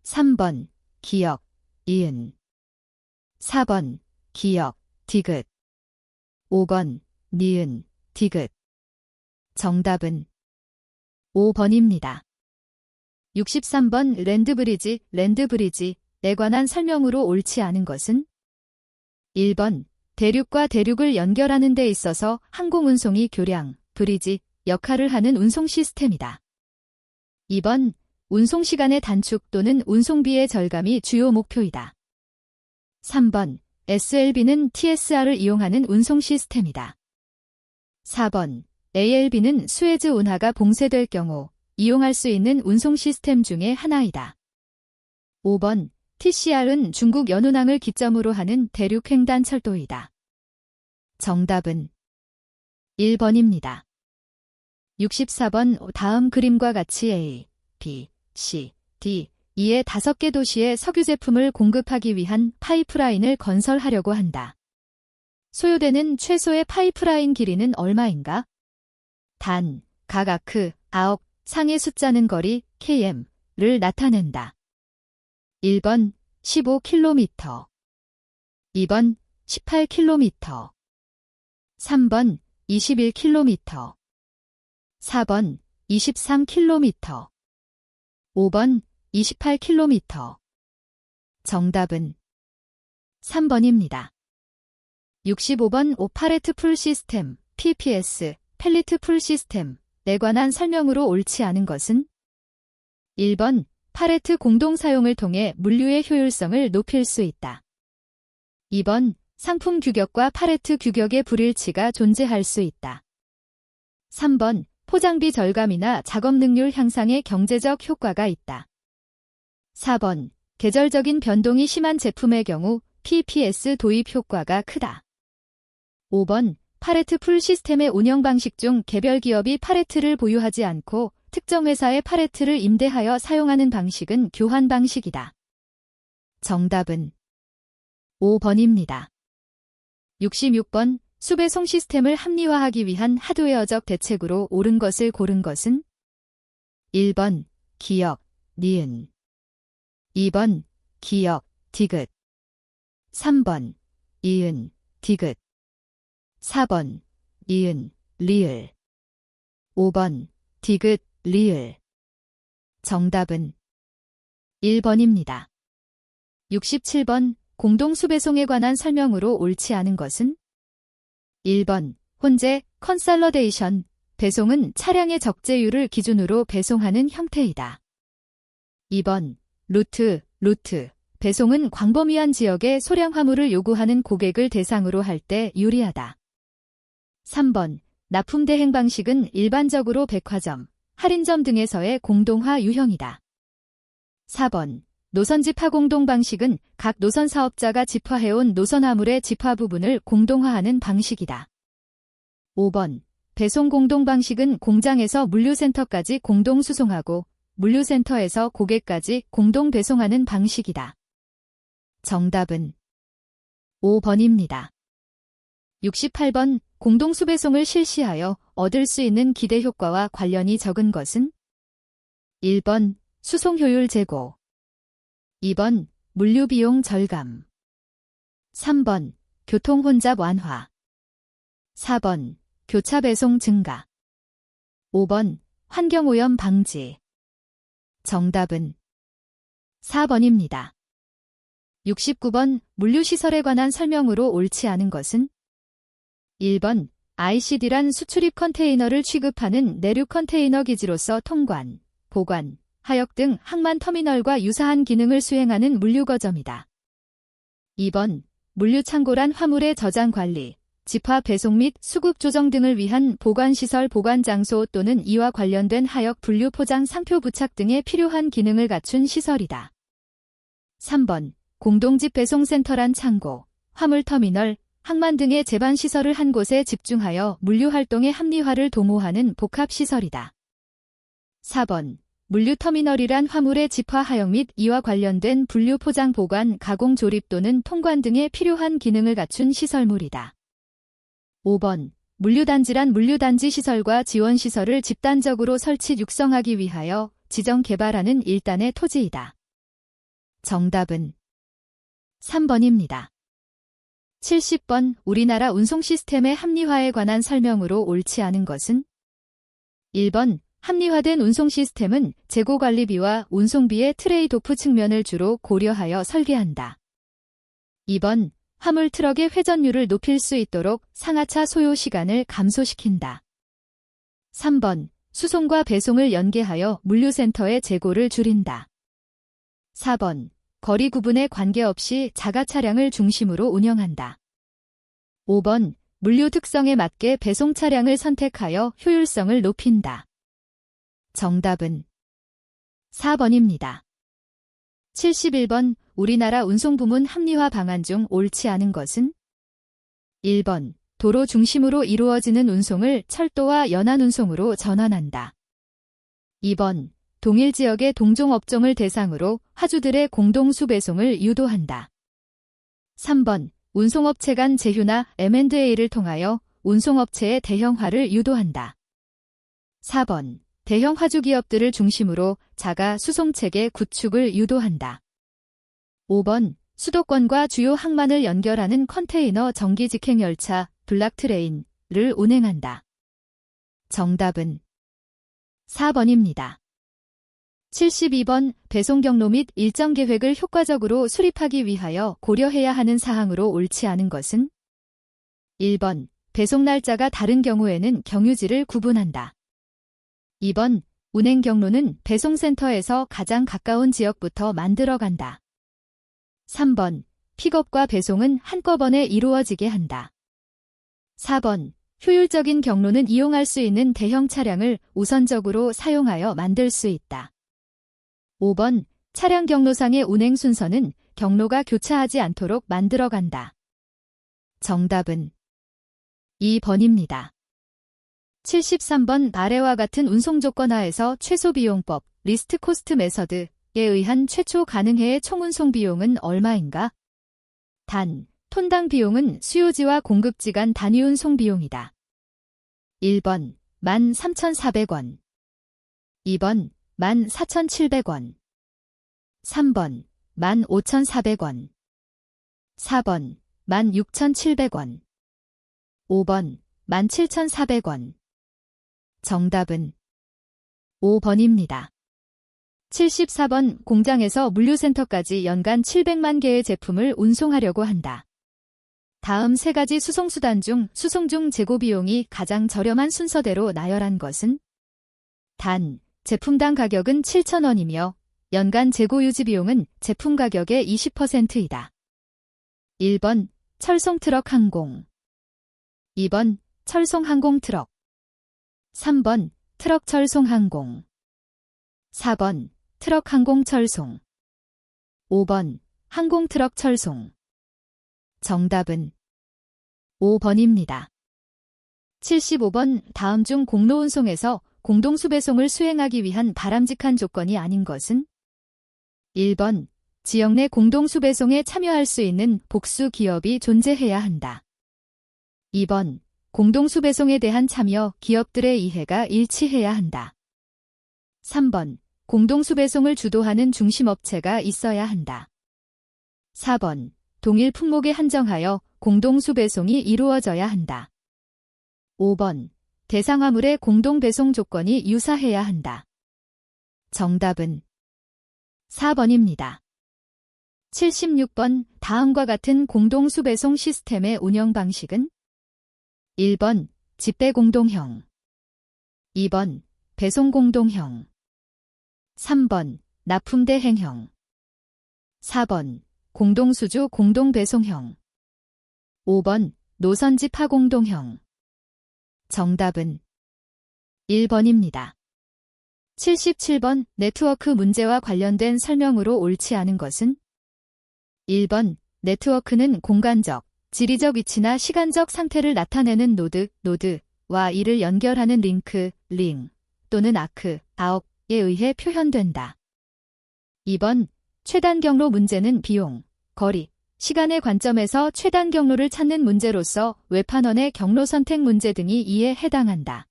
[SPEAKER 1] 3번 기역 이은 4번 기역 디귿 5번 니은 디귿 정답은 5번입니다. 63번 랜드브리지에 관한 설명으로 옳지 않은 것은 1번 대륙과 대륙을 연결하는 데 있어서 항공운송이 교량, 브리지 역할을 하는 운송 시스템이다. 2번 운송시간의 단축 또는 운송비의 절감이 주요 목표이다. 3번 SLB는 TSR을 이용하는 운송 시스템이다. 4번 ALB는 수에즈 운하가 봉쇄될 경우 이용할 수 있는 운송 시스템 중의 하나이다. 5번 TCR은 중국 연운항을 기점으로 하는 대륙 횡단 철도이다. 정답은 1번입니다. 64번 다음 그림과 같이 A, B, C, D, E의 5개 도시에 석유 제품을 공급하기 위한 파이프라인을 건설하려고 한다. 소요되는 최소의 파이프라인 길이는 얼마인가? 단, 각 아크, 아억, 상의 숫자는 거리, km를 나타낸다. 1번 15km 2번 18km 3번 21km 4번 23km 5번 28km 정답은 3번입니다. 65번 오파레트 풀 시스템 PPS 펠리트 풀 시스템에 관한 설명으로 옳지 않은 것은 1번 파레트 공동 사용을 통해 물류의 효율성을 높일 수 있다. 2번 상품 규격과 파레트 규격의 불일치가 존재할 수 있다. 3번 포장비 절감이나 작업 능률 향상의 경제적 효과가 있다. 4번 계절적인 변동이 심한 제품의 경우 PPS 도입 효과가 크다. 5번 파레트 풀 시스템의 운영 방식 중 개별 기업이 파레트를 보유하지 않고 특정 회사의 파레트를 임대하여 사용하는 방식은 교환 방식이다. 정답은 5번입니다. 66번 수배송 시스템을 합리화하기 위한 하드웨어적 대책으로 옳은 것을 고른 것은 1번 기역, 니은 2번 기역, 디귿 3번 이은, 디귿 4번 이은, 리을 5번 디귿, 리을 정답은 1번입니다. 67번 공동수배송에 관한 설명으로 옳지 않은 것은? 1번 혼재, 컨설러데이션. 배송은 차량의 적재율을 기준으로 배송하는 형태이다. 2번 루트. 배송은 광범위한 지역에 소량 화물을 요구하는 고객을 대상으로 할 때 유리하다. 3번 납품 대행 방식은 일반적으로 백화점, 할인점 등에서의 공동화 유형이다. 4번 노선 집화 공동 방식은 각 노선 사업자가 집화해온 노선 화물의 집화 부분을 공동화하는 방식이다. 5번 배송 공동 방식은 공장에서 물류센터까지 공동 수송하고 물류센터에서 고객까지 공동 배송하는 방식이다. 정답은 5번입니다. 68번 공동수배송을 실시하여 얻을 수 있는 기대 효과와 관련이 적은 것은? 1번 수송 효율 제고, 2번 물류비용 절감, 3번 교통 혼잡 완화, 4번 교차 배송 증가, 5번 환경오염 방지. 정답은 4번입니다. 69번 물류시설에 관한 설명으로 옳지 않은 것은? 1번 ICD란 수출입 컨테이너를 취급하는 내륙 컨테이너 기지로서 통관, 보관, 하역 등 항만 터미널과 유사한 기능을 수행하는 물류거점이다. 2번 물류창고란 화물의 저장 관리, 집화 배송 및 수급 조정 등을 위한 보관시설 보관장소 또는 이와 관련된 하역 분류 포장 상표 부착 등에 필요한 기능을 갖춘 시설이다. 3번 공동집 배송센터란 창고, 화물터미널, 항만 등의 제반시설을 한 곳에 집중하여 물류활동의 합리화를 도모하는 복합시설이다. 4번 물류터미널이란 화물의 집화 하역 및 이와 관련된 분류 포장 보관, 가공 조립 또는 통관 등에 필요한 기능을 갖춘 시설물이다. 5번 물류단지란 물류단지 시설과 지원시설을 집단적으로 설치 육성하기 위하여 지정 개발하는 일단의 토지이다. 정답은 3번입니다. 70번 우리나라 운송 시스템의 합리화에 관한 설명으로 옳지 않은 것은? 1번 합리화된 운송 시스템은 재고관리비와 운송비의 트레이드오프 측면을 주로 고려하여 설계한다. 2번 화물 트럭의 회전율을 높일 수 있도록 상하차 소요 시간을 감소시킨다. 3번 수송과 배송을 연계하여 물류센터의 재고를 줄인다. 4번 거리 구분에 관계없이 자가 차량을 중심으로 운영한다. 5번 물류 특성에 맞게 배송 차량을 선택하여 효율성을 높인다. 정답은 4번입니다. 71번 우리나라 운송부문 합리화 방안 중 옳지 않은 것은? 1번 도로 중심으로 이루어지는 운송을 철도와 연안운송으로 전환한다. 2번 동일 지역의 동종업종을 대상으로 화주들의 공동수배송을 유도한다. 3번 운송업체 간 제휴나 M&A를 통하여 운송업체의 대형화를 유도한다. 4번 대형 화주기업들을 중심으로 자가 수송체계 구축을 유도한다. 5번 수도권과 주요 항만을 연결하는 컨테이너 정기 직행열차 블락트레인을 운행한다. 정답은 4번입니다. 72번 배송 경로 및 일정 계획을 효과적으로 수립하기 위하여 고려해야 하는 사항으로 옳지 않은 것은? 1번 배송 날짜가 다른 경우에는 경유지를 구분한다. 2번 운행 경로는 배송센터에서 가장 가까운 지역부터 만들어간다. 3번 픽업과 배송은 한꺼번에 이루어지게 한다. 4번 효율적인 경로는 이용할 수 있는 대형 차량을 우선적으로 사용하여 만들 수 있다. 5번 차량 경로상의 운행 순서는 경로가 교차하지 않도록 만들어간다. 정답은 2번입니다. 73번 아래와 같은 운송조건 하에서 최소비용법, 리스트 코스트 메서드에 의한 최초 가능해의 총운송 비용은 얼마인가? 단, 톤당 비용은 수요지와 공급지 간 단위운송 비용이다. 1번 13,400원 2번 14,700원 3번 15,400원 4번 16,700원 5번 17,400원 정답은 5번입니다. 74번 공장에서 물류센터까지 연간 700만 개의 제품을 운송하려고 한다. 다음 세 가지 수송수단 중 수송 중 재고 비용이 가장 저렴한 순서대로 나열한 것은? 단, 제품당 가격은 7,000원이며 연간 재고 유지 비용은 제품 가격의 20%이다. 1번 철송트럭 항공 2번 철송항공 트럭 3번 트럭 철송 항공 4번 트럭 항공 철송 5번 항공 트럭 철송 정답은 5번입니다. 75번 다음 중 공로 운송에서 공동수 배송을 수행하기 위한 바람직한 조건이 아닌 것은? 1번 지역 내 공동수 배송에 참여할 수 있는 복수 기업이 존재해야 한다. 2번 공동수 배송에 대한 참여 기업들의 이해가 일치해야 한다. 3번 공동수 배송을 주도하는 중심업체가 있어야 한다. 4번 동일 품목에 한정하여 공동수 배송이 이루어져야 한다. 5번 대상 화물의 공동 배송 조건이 유사해야 한다. 정답은 4번입니다. 76번 다음과 같은 공동수 배송 시스템의 운영 방식은? 1번 집배 공동형 2번 배송 공동형 3번 납품대행형 4번 공동수주 공동배송형 5번 노선집하 공동형 정답은 1번입니다. 77번 네트워크 문제와 관련된 설명으로 옳지 않은 것은? 1번 네트워크는 공간적, 지리적 위치나 시간적 상태를 나타내는 노드와 이를 연결하는 링크, 또는 아크에 의해 표현된다. 2번 최단 경로 문제는 비용, 거리, 시간의 관점에서 최단 경로를 찾는 문제로서 웹판원의 경로 선택 문제 등이 이에 해당한다.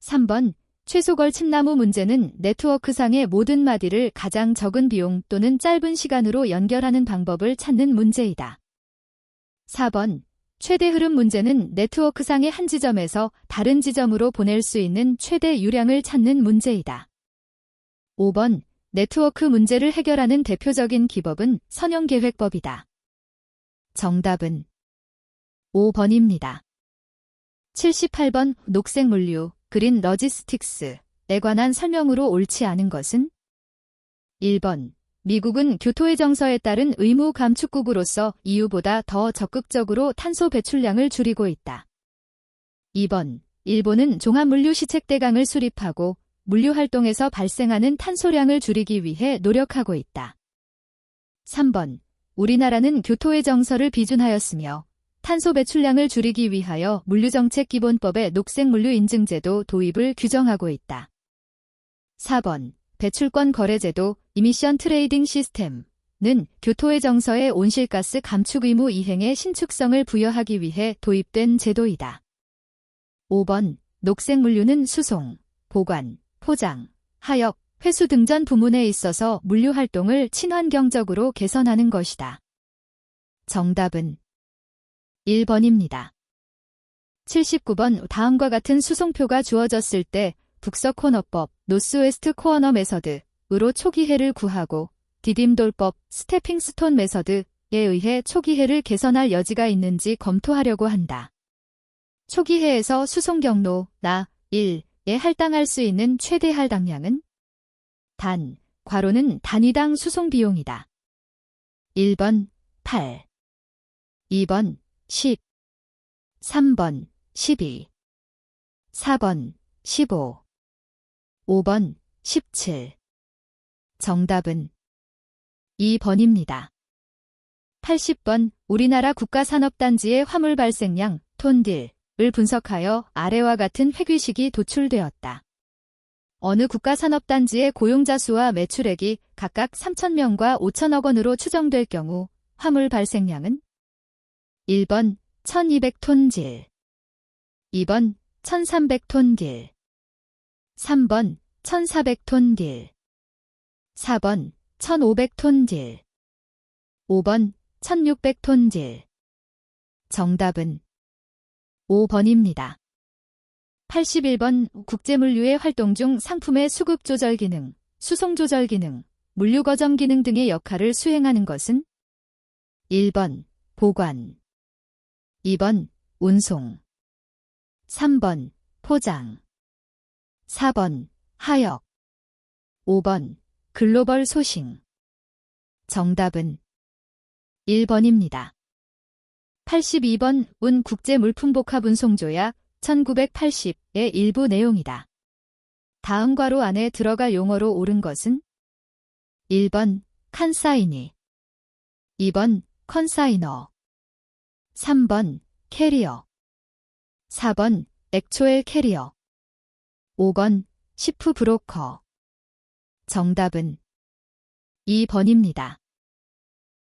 [SPEAKER 1] 3번 최소 걸침나무 문제는 네트워크상의 모든 마디를 가장 적은 비용 또는 짧은 시간으로 연결하는 방법을 찾는 문제이다. 4번 최대 흐름 문제는 네트워크상의 한 지점에서 다른 지점으로 보낼 수 있는 최대 유량을 찾는 문제이다. 5번 네트워크 문제를 해결하는 대표적인 기법은 선형계획법이다. 정답은 5번입니다. 78번 녹색물류, 그린 러지스틱스에 관한 설명으로 옳지 않은 것은? 1번 미국은 교토의 정서에 따른 의무 감축국으로서 EU보다 더 적극적으로 탄소 배출량을 줄이고 있다. 2번 일본은 종합물류 시책대강을 수립하고 물류 활동에서 발생하는 탄소량을 줄이기 위해 노력하고 있다. 3번 우리나라는 교토의 정서를 비준하였으며 탄소 배출량을 줄이기 위하여 물류정책기본법의 녹색물류 인증제도 도입을 규정하고 있다. 4번 배출권 거래제도 이미션 트레이딩 시스템은 교토의 정서의 온실가스 감축 의무 이행의 신축성을 부여하기 위해 도입된 제도이다. 5번 녹색물류는 수송, 보관, 포장, 하역, 회수 등 전 부문에 있어서 물류 활동을 친환경적으로 개선하는 것이다. 정답은 1번입니다. 79번 다음과 같은 수송표가 주어졌을 때 북서 코너법, 노스웨스트 코어너 메서드으로 초기해를 구하고 디딤돌법, 스태핑 스톤 메서드에 의해 초기해를 개선할 여지가 있는지 검토하려고 한다. 초기해에서 수송 경로, 1에 할당할 수 있는 최대 할당량은? 괄호는 단위당 수송 비용이다. 1번 8, 2번 10, 3번 12, 4번 15, 5번 17. 정답은 2번입니다. 80번 우리나라 국가산업단지의 화물 발생량 톤딜을 분석하여 아래와 같은 회귀식이 도출되었다. 어느 국가산업단지의 고용자 수와 매출액이 각각 3,000명과 5천억 원으로 추정될 경우 화물 발생량은? 1번 1,200톤질, 2번 1,300톤딜, 3번 1,400톤딜, 4번 1,500톤딜, 5번 1,600톤딜. 정답은 5번입니다. 81번 국제물류의 활동 중 상품의 수급 조절 기능은 수송 조절 기능, 물류 거점 기능 등의 역할을 수행하는 것은 1번 보관, 2번 운송, 3번 포장, 4번 하역, 5번 글로벌 소싱. 정답은 1번입니다. 82번 운 국제물품복합운송조약 1980의 일부 내용이다. 다음 괄호 안에 들어갈 용어로 옳은 것은 1번 칸사이니, 2번 컨사이너, 3번 캐리어, 4번 액초엘 캐리어, 5번 시프 브로커. 정답은 2번입니다.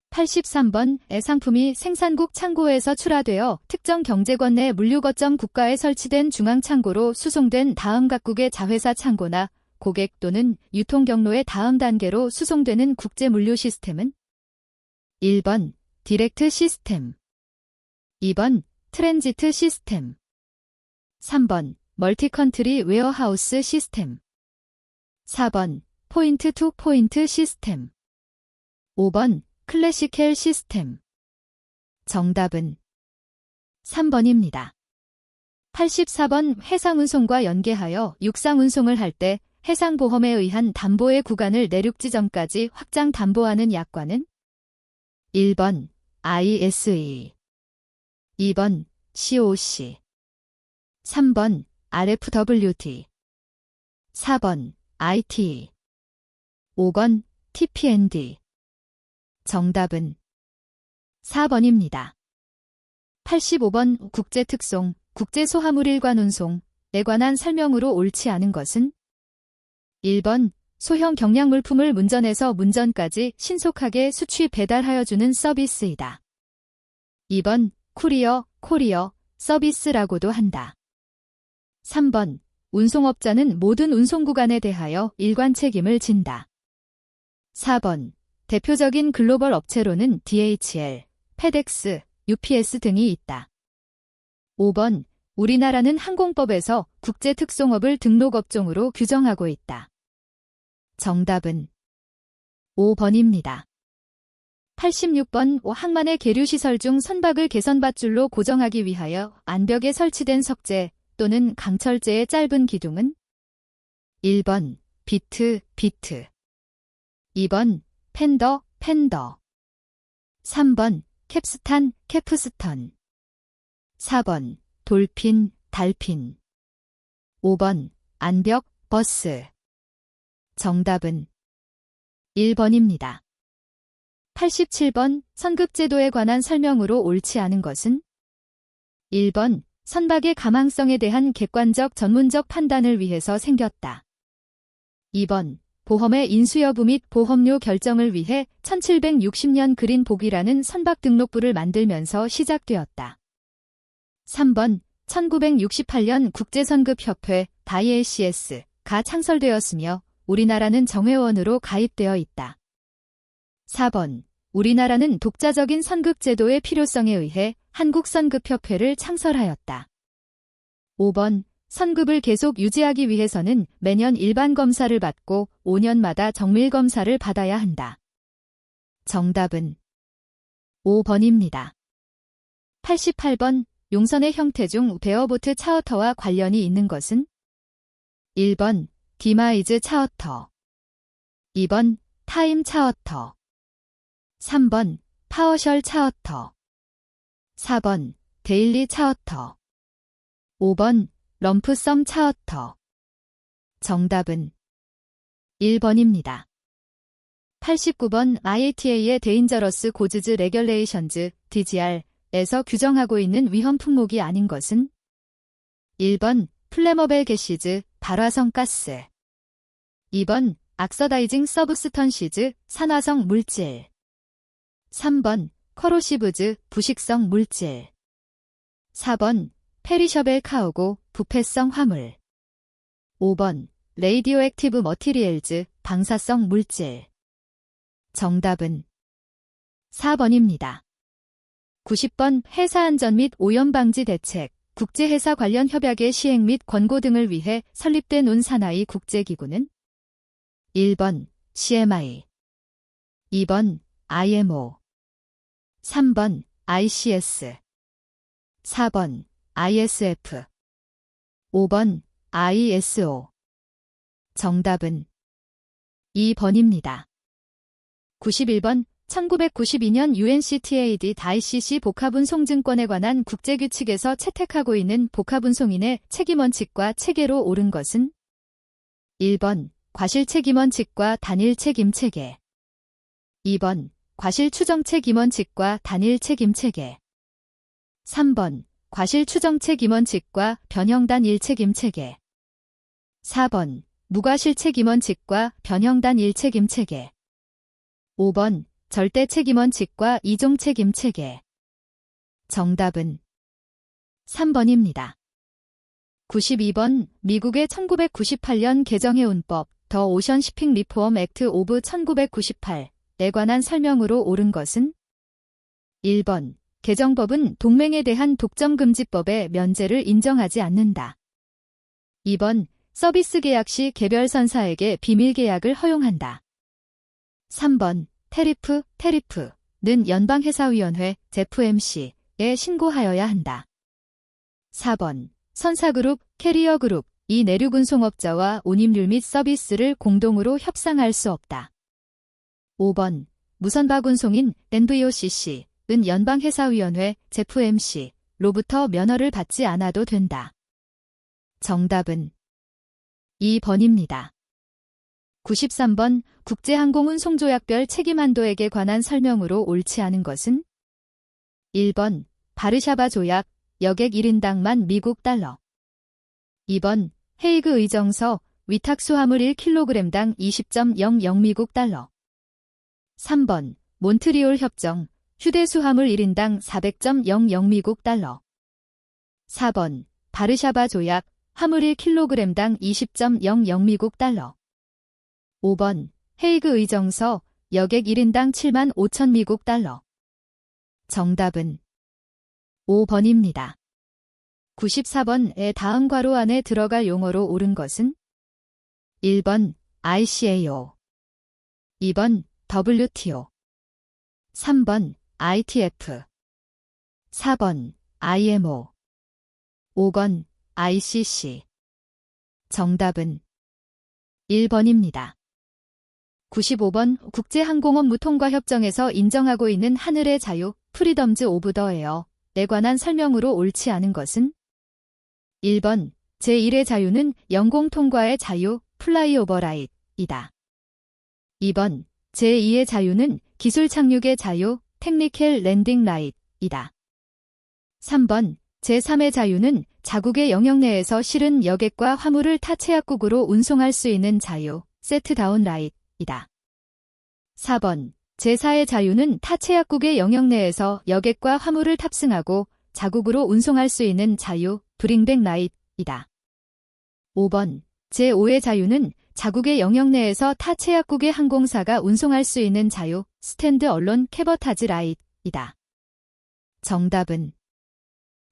[SPEAKER 1] 83번 상품이 생산국 창고에서 출하되어 특정 경제권 내 물류거점 국가에 설치된 중앙창고로 수송된 다음 각국의 자회사 창고나 고객 또는 유통경로의 다음 단계로 수송되는 국제물류 시스템은 1번 디렉트 시스템, 2번 트랜지트 시스템, 3번 멀티컨트리 웨어하우스 시스템, 4번 포인트 투 포인트 시스템, 5번 클래시켈 시스템. 정답은 3번입니다. 84번 해상운송과 연계하여 육상운송을 할 때 해상보험에 의한 담보의 구간을 내륙 지점까지 확장 담보하는 약관은 1번 ISE, 2번 COC, 3번 RFWT, 4번 IT, 5번 TPND. 정답은 4번입니다. 85번 국제특송, 국제소화물일관운송에 관한 설명으로 옳지 않은 것은 1번 소형 경량물품을 문전에서 문전까지 신속하게 수취 배달하여 주는 서비스이다. 2번 코리어 서비스라고도 한다. 3번 운송업자는 모든 운송구간에 대하여 일관 책임을 진다. 4번 대표적인 글로벌 업체로는 DHL, 페덱스, UPS 등이 있다. 5번 우리나라는 항공법에서 국제특송업을 등록업종으로 규정하고 있다. 정답은 5번입니다. 86번 항만의 계류시설 중 선박을 개선밧줄로 고정하기 위하여 안벽에 설치된 석재 또는 강철재의 짧은 기둥은 1번 비트, 2번 펜더, 3번 캡스턴, 4번 돌핀, 달핀, 5번 안벽, 버스. 정답은 1번입니다. 87번 선급제도에 관한 설명으로 옳지 않은 것은 1번 선박의 가망성에 대한 객관적 전문적 판단을 위해서 생겼다. 2번 보험의 인수 여부 및 보험료 결정을 위해 1760년 그린복이라는 선박 등록부를 만들면서 시작되었다. 3번 1968년 국제선급협회 IACS가 창설되었으며 우리나라는 정회원으로 가입되어 있다. 4번 우리나라는 독자적인 선급제도의 필요성에 의해 한국선급협회를 창설하였다. 5번 선급을 계속 유지하기 위해서는 매년 일반 검사를 받고 5년마다 정밀 검사를 받아야 한다. 정답은 5번입니다. 88번 용선의 형태 중 베어보트 차어터와 관련이 있는 것은 1번 디마이즈 차어터, 2번 타임 차어터, 3번 파워셜 차어터, 4번 데일리 차어터, 5번 럼프섬 차어터. 정답은 1번입니다. 89번 IATA의 데인저러스 고즈즈 레귤레이션즈 DGR에서 규정하고 있는 위험 품목이 아닌 것은 1번 플레머벨 게시즈 발화성 가스, 2번 악서다이징 서브스턴시즈 산화성 물질, 3번 커로시브즈 부식성 물질, 4번 페리셔벨 카우고 부패성 화물, 5번 레이디오 액티브 머티리얼즈 방사성 물질. 정답은 4번입니다. 90번 회사안전 및 오염방지 대책, 국제회사 관련 협약의 시행 및 권고 등을 위해 설립된 운 산하의 국제기구는 1번 CMI, 2번 IMO, 3번 ICS, 4번 ISF, 5번 ISO. 정답은 2번입니다. 91번 1992년 UNCTAD-ICC 복합운송증권에 관한 국제규칙에서 채택하고 있는 복합운송인의 책임원칙과 체계로 옳은 것은 1번 과실책임원칙과 단일책임체계, 2번 과실추정책임원칙과 단일책임체계, 3번 과실추정책임원칙과 변형단일책임체계, 4번 무과실책임원칙과 변형단일책임체계, 5번 절대책임원칙과 이종책임체계. 정답은 3번입니다. 92번 미국의 1998년 개정해운법 더 오션 시핑 리포엄 액트 오브 1998에 관한 설명으로 옳은 것은 1번 개정법은 동맹에 대한 독점금지법의 면제를 인정하지 않는다. 2번 서비스 계약 시 개별 선사에게 비밀 계약을 허용한다. 3번 테리프는 연방회사위원회 FMC에 신고하여야 한다. 4번 선사그룹, 캐리어그룹, 이 내륙운송업자와 운임률 및 서비스를 공동으로 협상할 수 없다. 5번 무선박운송인 NVOCC은 연방회사위원회 FMC로부터 면허를 받지 않아도 된다. 정답은 2번입니다. 93번 국제항공운송조약별 책임한도액에 관한 설명으로 옳지 않은 것은 1번 바르샤바 조약 여객 1인당만 미국 달러, 2번 헤이그 의정서 위탁 수화물 1kg당 20.00 미국 달러, 3번 몬트리올 협정 휴대 수화물 1인당 400.00 미국 달러, 4번 바르샤바 조약 화물 1kg당 20.00 미국 달러, 5번 헤이그 의정서 여객 1인당 7만 5천 미국 달러. 정답은 5번입니다. 94번의 다음 괄호 안에 들어갈 용어로 옳은 것은 1번 ICAO, 2번 WTO, 3번 ITF, 4번 IMO, 5번 ICC. 정답은 1번입니다. 95번 국제항공업 무통과협정에서 인정하고 있는 하늘의 자유, 프리덤즈 오브 더 에어에 관한 설명으로 옳지 않은 것은 1번 제1의 자유는 영공통과의 자유, 플라이 오버 라이트이다. 2번 제2의 자유는 기술 착륙의 자유, 테크니컬 랜딩 라이트이다. 3번 제3의 자유는 자국의 영역 내에서 실은 여객과 화물을 타 채약국으로 운송할 수 있는 자유, 세트다운 라이트이다. 4번 제4의 자유는 타 채약국의 영역 내에서 여객과 화물을 탑승하고 자국으로 운송할 수 있는 자유, 브링백 라이트이다. 5번 제5의 자유는 자국의 영역 내에서 타 채약국의 항공사가 운송할 수 있는 자유, 스탠드 얼론 캐버타지 라이트이다. 정답은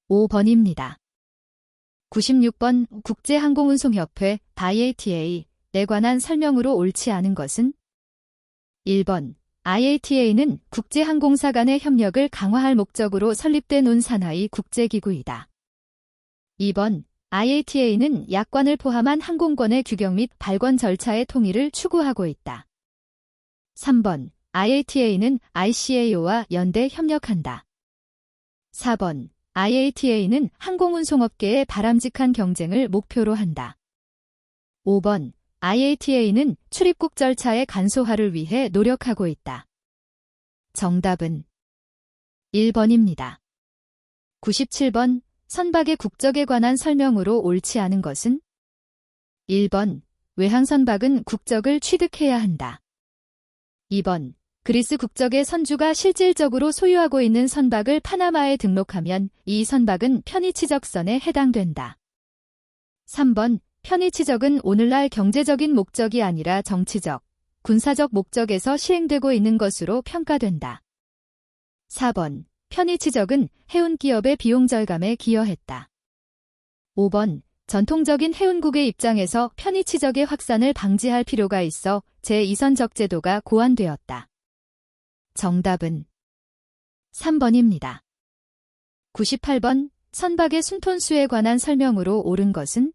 [SPEAKER 1] 5번입니다. 96번 국제항공운송협회 IATA에 관한 설명으로 옳지 않은 것은 1번 IATA는 국제항공사 간의 협력을 강화할 목적으로 설립된 운산하의 국제기구이다. 2번 IATA는 약관을 포함한 항공권의 규격 및 발권 절차의 통일을 추구하고 있다. 3번 IATA는 ICAO와 연대 협력한다. 4번 IATA는 항공운송업계의 바람직한 경쟁을 목표로 한다. 5번 IATA는 출입국 절차의 간소화를 위해 노력하고 있다. 정답은 1번입니다. 97번 선박의 국적에 관한 설명으로 옳지 않은 것은 1번 외항선박은 국적을 취득해야 한다. 2번 그리스 국적의 선주가 실질적으로 소유하고 있는 선박을 파나마에 등록하면 이 선박은 편의취적선에 해당된다. 3번 편의취적은 오늘날 경제적인 목적이 아니라 정치적, 군사적 목적에서 시행되고 있는 것으로 평가된다. 4번 편의취적은 해운기업의 비용 절감에 기여했다. 5번 전통적인 해운국의 입장에서 편의치적의 확산을 방지할 필요가 있어 제2선적 제도가 고안되었다. 정답은 3번입니다. 98번 선박의 순톤수에 관한 설명으로 옳은 것은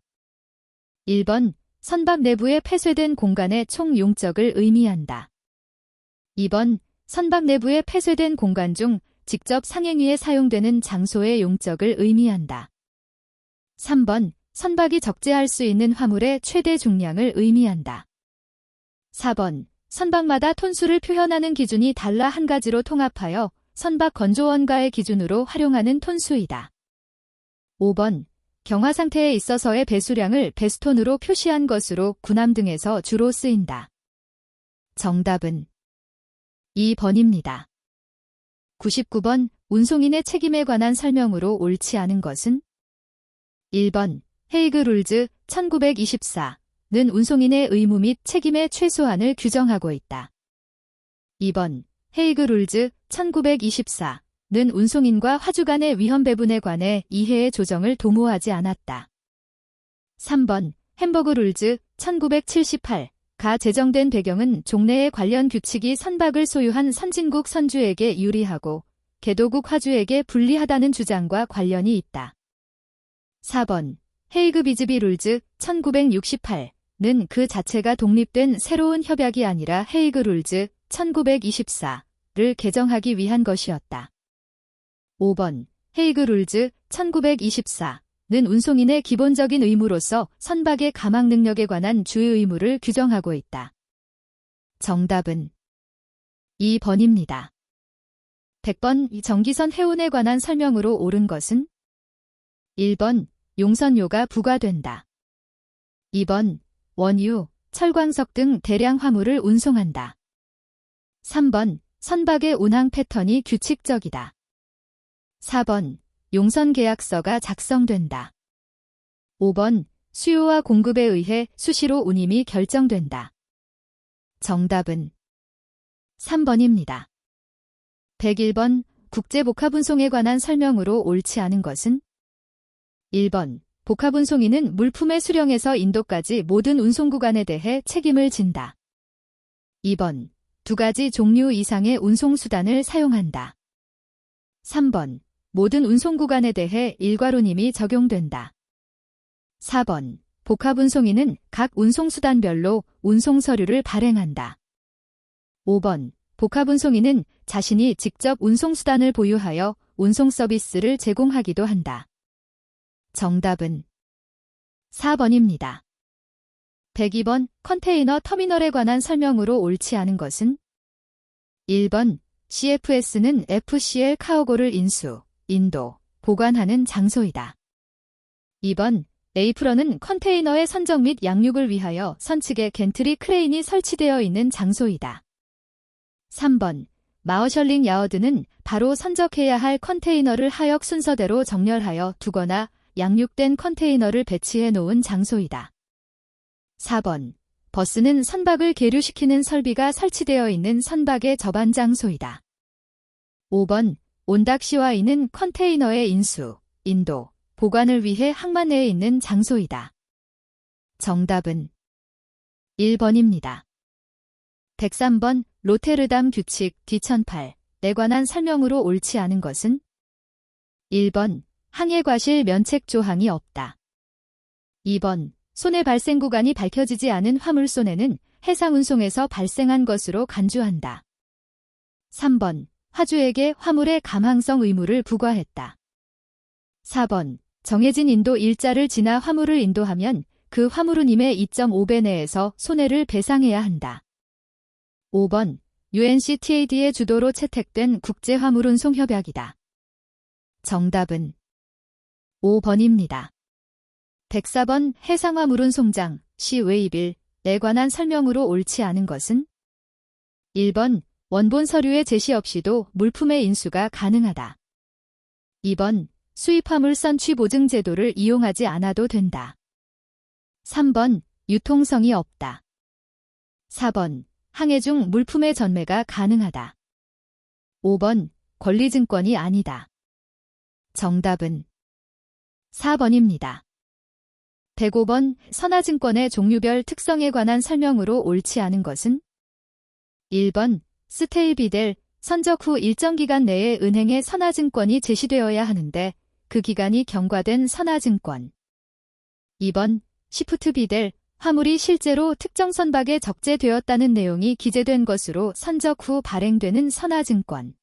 [SPEAKER 1] 1번 선박 내부에 폐쇄된 공간의 총 용적을 의미한다. 2번 선박 내부에 폐쇄된 공간 중 직접 상행위에 사용되는 장소의 용적을 의미한다. 3번 선박이 적재할 수 있는 화물의 최대 중량을 의미한다. 4번 선박마다 톤수를 표현하는 기준이 달라 한 가지로 통합하여 선박 건조원가의 기준으로 활용하는 톤수이다. 5번 경화 상태에 있어서의 배수량을 배수톤으로 표시한 것으로 군함 등에서 주로 쓰인다. 정답은 2번입니다. 99번 운송인의 책임에 관한 설명으로 옳지 않은 것은 1번 헤이그 룰즈 1924는 운송인의 의무 및 책임의 최소한을 규정하고 있다. 2번 헤이그 룰즈 1924는 운송인과 화주 간의 위험 배분에 관해 이해의 조정을 도모하지 않았다. 3번 햄버그 룰즈 1978가 제정된 배경은 종래의 관련 규칙이 선박을 소유한 선진국 선주에게 유리하고 개도국 화주에게 불리하다는 주장과 관련이 있다. 4번 헤이그 비즈비 룰즈 1968는 그 자체가 독립된 새로운 협약이 아니라 헤이그 룰즈 1924를 개정하기 위한 것이었다. 5번 헤이그 룰즈 1924는 운송인의 기본적인 의무로서 선박의 감항 능력에 관한 주의 의무를 규정하고 있다. 정답은 2번입니다. 100번 정기선 해운에 관한 설명으로 옳은 것은 1번 용선료가 부과된다. 2번 원유, 철광석 등 대량 화물을 운송한다. 3번 선박의 운항 패턴이 규칙적이다. 4번 용선 계약서가 작성된다. 5번 수요와 공급에 의해 수시로 운임이 결정된다. 정답은 3번입니다. 101번 국제복합운송에 관한 설명으로 옳지 않은 것은 1번 복합운송인은 물품의 수령에서 인도까지 모든 운송구간에 대해 책임을 진다. 2번 두 가지 종류 이상의 운송수단을 사용한다. 3번 모든 운송구간에 대해 일괄운임이 적용된다. 4번 복합운송인은 각 운송수단별로 운송서류를 발행한다. 5번 복합운송인은 자신이 직접 운송수단을 보유하여 운송서비스를 제공하기도 한다. 정답은 4번입니다. 102번 컨테이너 터미널에 관한 설명으로 옳지 않은 것은 1번 CFS는 FCL 카오고를 인수, 인도, 보관하는 장소이다. 2번 에이프런은 컨테이너의 선적 및 양육을 위하여 선측에 겐트리 크레인이 설치되어 있는 장소이다. 3번 마어셜링 야어드는 바로 선적해야 할 컨테이너를 하역 순서대로 정렬하여 두거나 양육된 컨테이너를 배치해 놓은 장소이다. 4번 버스는 선박을 계류시키는 설비가 설치되어 있는 선박의 접안 장소이다. 5번 온닥시와이는 컨테이너의 인수, 인도, 보관을 위해 항만 내에 있는 장소이다. 정답은 1번입니다. 103번 로테르담 규칙 D1008에 관한 설명으로 옳지 않은 것은 1번 항해과실 면책 조항이 없다. 2번 손해 발생 구간이 밝혀지지 않은 화물손해는 해상운송에서 발생한 것으로 간주한다. 3번 화주에게 화물의 감항성 의무를 부과했다. 4번 정해진 인도 일자를 지나 화물을 인도하면 그 화물운임의 2.5배 내에서 손해를 배상해야 한다. 5번 UNCTAD의 주도로 채택된 국제화물운송협약이다. 정답은 5번입니다. 104번 해상화물운송장 시웨이빌에 관한 설명으로 옳지 않은 것은 1번 원본 서류의 제시 없이도 물품의 인수가 가능하다. 2번 수입화물 선취 보증 제도를 이용하지 않아도 된다. 3번 유통성이 없다. 4번 항해 중 물품의 전매가 가능하다. 5번 권리증권이 아니다. 정답은 4번입니다. 105번 선화증권의 종류별 특성에 관한 설명으로 옳지 않은 것은 1번 스테이 비델 선적 후 일정 기간 내에 은행에 선화증권이 제시되어야 하는데 그 기간이 경과된 선화증권. 2번 시프트 비델 화물이 실제로 특정 선박에 적재되었다는 내용이 기재된 것으로 선적 후 발행되는 선화증권.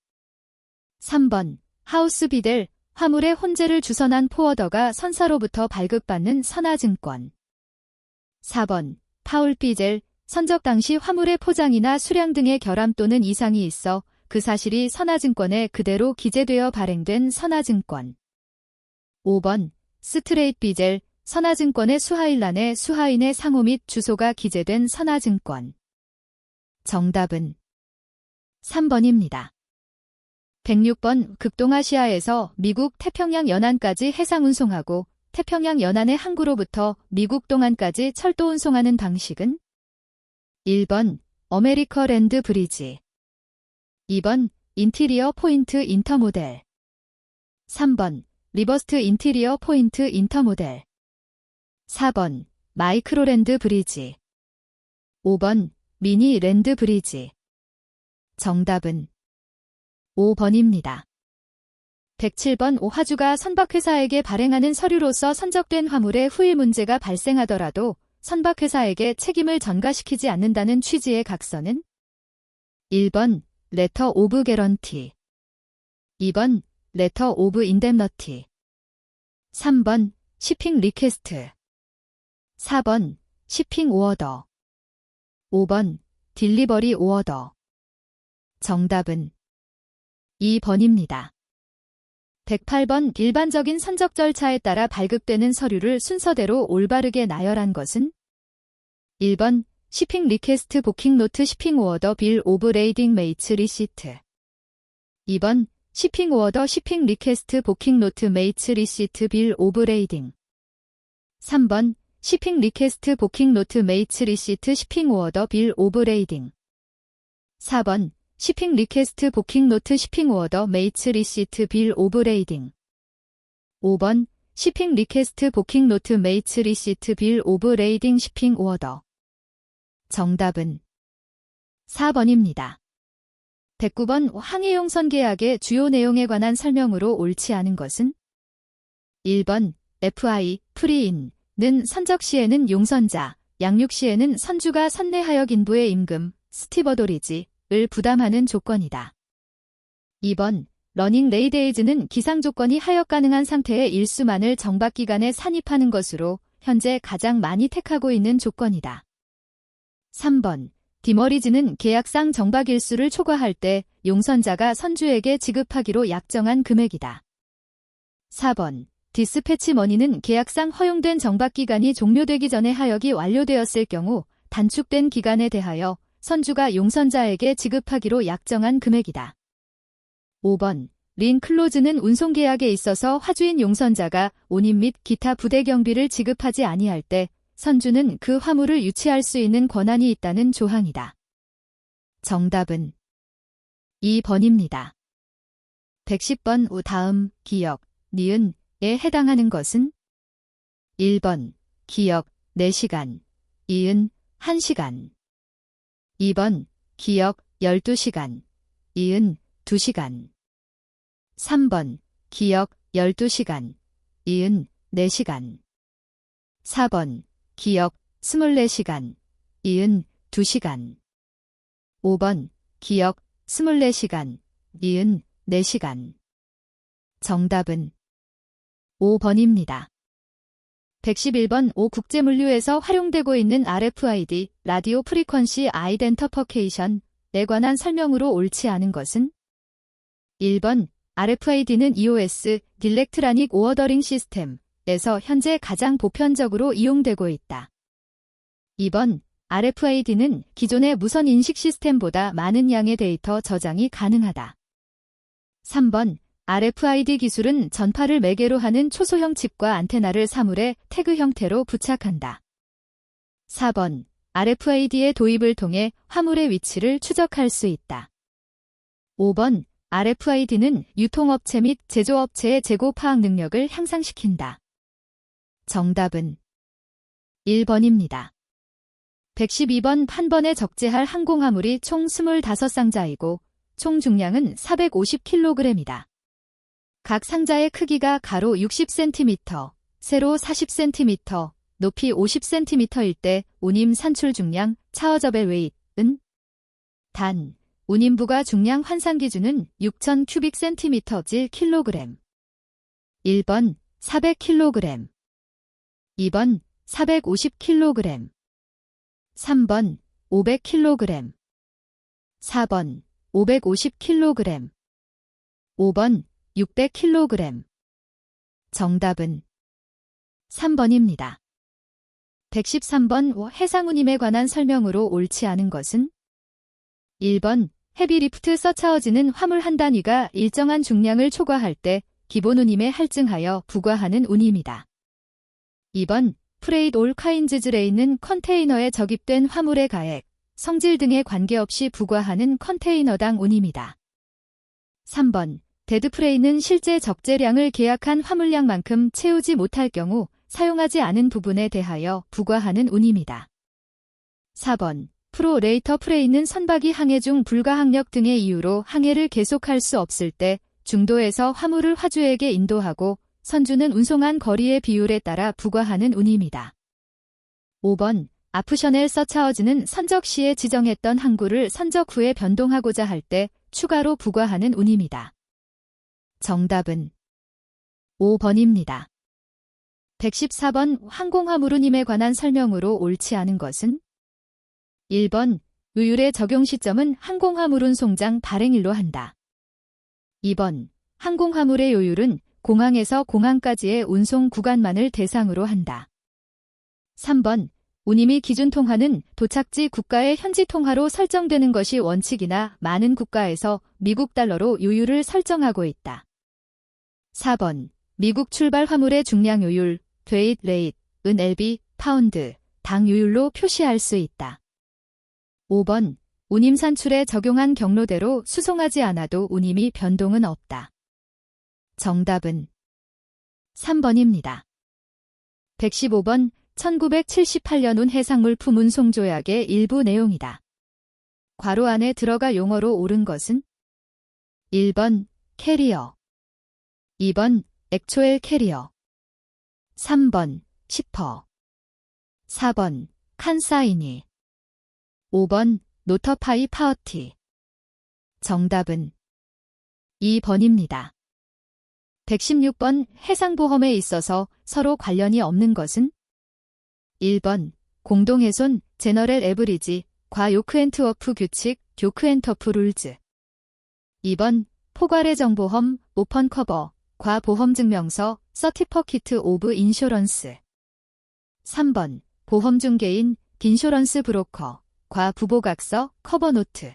[SPEAKER 1] 3번 하우스 비델 화물에 혼재를 주선한 포워더가 선사로부터 발급받는 선화증권. 4번 파울 비델 선적 당시 화물의 포장이나 수량 등의 결함 또는 이상이 있어 그 사실이 선화증권에 그대로 기재되어 발행된 선화증권. 5번 스트레이트 비델 선화증권의 수하일란에 수하인의 상호 및 주소가 기재된 선화증권. 정답은 3번입니다. 106번 극동아시아에서 미국 태평양 연안까지 해상 운송하고 태평양 연안의 항구로부터 미국 동안까지 철도 운송하는 방식은 1번 어메리커 랜드 브리지 2번 인티리어 포인트 인터모델 3번 리버스트 인티리어 포인트 인터모델 4번 마이크로랜드 브리지 5번 미니 랜드 브리지. 정답은 5번입니다. 107번 오하주가 선박회사에게 발행하는 서류로서 선적된 화물에 후일 문제가 발생하더라도 선박회사에게 책임을 전가시키지 않는다는 취지의 각서는 1번 레터 오브 개런티 2번 레터 오브 인뎀너티 3번 shipping 리퀘스트 4번 shipping 오어더 5번 딜리버리 오어더. 정답은 2번입니다. 108번 일반적인 선적 절차에 따라 발급되는 서류를 순서대로 올바르게 나열한 것은 1번 shipping 리퀘스트 부킹 노트 shipping 오어더 빌 오브 레이딩 메이츠 리시트 2번 shipping 오어더 shipping 리퀘스트 부킹 노트 메이츠 리시트 빌 오브 레이딩 3번 shipping 리퀘스트 부킹 노트 메이츠 리시트 shipping 오어더 빌 오브 레이딩 4번 shipping 리퀘스트 부킹 노트 shipping 오어더 메이츠 리시트 빌 오브 레이딩 5번 shipping 리퀘스트 부킹 노트 메이츠 리시트 빌 오브 레이딩 shipping 오어더. 정답은 4번입니다. 109번 항해용선 계약의 주요 내용에 관한 설명으로 옳지 않은 것은 1번 FI, 프리인 는 선적 시에는 용선자, 양육 시에는 선주가 선내하역 인부의 임금, 스티버도리지를 부담하는 조건이다. 2번 러닝 레이데이즈는 기상 조건이 하역 가능한 상태의 일수만을 정박기간에 산입하는 것으로 현재 가장 많이 택하고 있는 조건이다. 3번 디머리지는 계약상 정박 일수를 초과할 때 용선자가 선주에게 지급하기로 약정한 금액이다. 4번 디스패치 머니는 계약상 허용된 정박기간이 종료되기 전에 하역이 완료되었을 경우 단축된 기간에 대하여 선주가 용선자에게 지급하기로 약정한 금액이다. 5번 린 클로즈는 운송계약에 있어서 화주인 용선자가 운임 및 기타 부대 경비를 지급하지 아니할 때 선주는 그 화물을 유치할 수 있는 권한이 있다는 조항이다. 정답은 2번입니다. 110번 우 다음 기역, 니은 에 해당하는 것은 1번 기역 4시간, 이은 1시간 2번 기역 12시간, 이은 2시간 3번 기역 12시간, 이은 4시간 4번 기역 24시간, 이은 2시간 5번 기역 24시간, 이은 4시간. 정답은 5번입니다. 111번 오 국제물류에서 활용되고 있는 RFID, 라디오 프리퀀시 아이덴터퍼케이션에 관한 설명으로 옳지 않은 것은 1번 RFID는 EOS, 딜렉트라닉 오어더링 시스템에서 현재 가장 보편적으로 이용되고 있다. 2번 RFID는 기존의 무선 인식 시스템보다 많은 양의 데이터 저장이 가능하다. 3번 RFID 기술은 전파를 매개로 하는 초소형 칩과 안테나를 사물에 태그 형태로 부착한다. 4번 RFID의 도입을 통해 화물의 위치를 추적할 수 있다. 5번 RFID는 유통업체 및 제조업체의 재고 파악 능력을 향상시킨다. 정답은 1번입니다. 112번 한 번에 적재할 항공화물이 총 25상자이고 총 중량은 450kg이다. 각 상자의 크기가 가로 60cm, 세로 40cm, 높이 50cm일 때 운임 산출 중량 차어저벨 웨이트은 단, 운임부가 중량 환산 기준은 6000cm/질 kg. 1번 400kg, 2번 450kg, 3번 500kg, 4번 550kg, 5번 600kg. 정답은 3번입니다. 113번 해상운임에 관한 설명으로 옳지 않은 것은 1번 헤비리프트 서차어지는 화물 한 단위가 일정한 중량을 초과할 때 기본 운임에 할증하여 부과하는 운임이다. 2번 프레이트 올 카인즈즐에 있는 컨테이너에 적입된 화물의 가액, 성질 등에 관계없이 부과하는 컨테이너당 운임이다. 3번 데드프레이는 실제 적재량을 계약한 화물량만큼 채우지 못할 경우 사용하지 않은 부분에 대하여 부과하는 운임이다. 4번 프로레이터 프레이는 선박이 항해 중 불가항력 등의 이유로 항해를 계속할 수 없을 때 중도에서 화물을 화주에게 인도하고 선주는 운송한 거리의 비율에 따라 부과하는 운임이다. 5번 아프셔넬 서차어즈는 선적 시에 지정했던 항구를 선적 후에 변동하고자 할 때 추가로 부과하는 운임이다. 정답은 5번입니다. 114번 항공화물 운임에 관한 설명으로 옳지 않은 것은 1번 의율의 적용 시점은 항공화물 운송장 발행일로 한다. 2번 항공화물의 요율은 공항에서 공항까지의 운송 구간만을 대상으로 한다. 3번 운임이 기준 통화는 도착지 국가의 현지 통화로 설정되는 것이 원칙이나 많은 국가에서 미국 달러로 요율을 설정하고 있다. 4번 미국 출발 화물의 중량 요율, 웨이트 레이트은 LB, 파운드, 당 요율로 표시할 수 있다. 5번 운임 산출에 적용한 경로대로 수송하지 않아도 운임이 변동은 없다. 정답은 3번입니다. 115번 1978년 운 해상물품 운송조약의 일부 내용이다. 괄호 안에 들어가 용어로 옳은 것은 1번 캐리어, 2번 액초엘 캐리어, 3번 시퍼, 4번 칸사이니, 5번 노터파이 파워티. 정답은 2번입니다. 116번 해상보험에 있어서 서로 관련이 없는 것은 1번 공동훼손 제너럴 에브리지 과 요크앤트워프 규칙 교크앤터프 룰즈. 2번 포괄의 정보험 오펀 커버 과 보험증명서 서티퍼키트 오브 인쇼런스. 3번 보험중개인 빈쇼런스 브로커 과 부보각서 커버노트.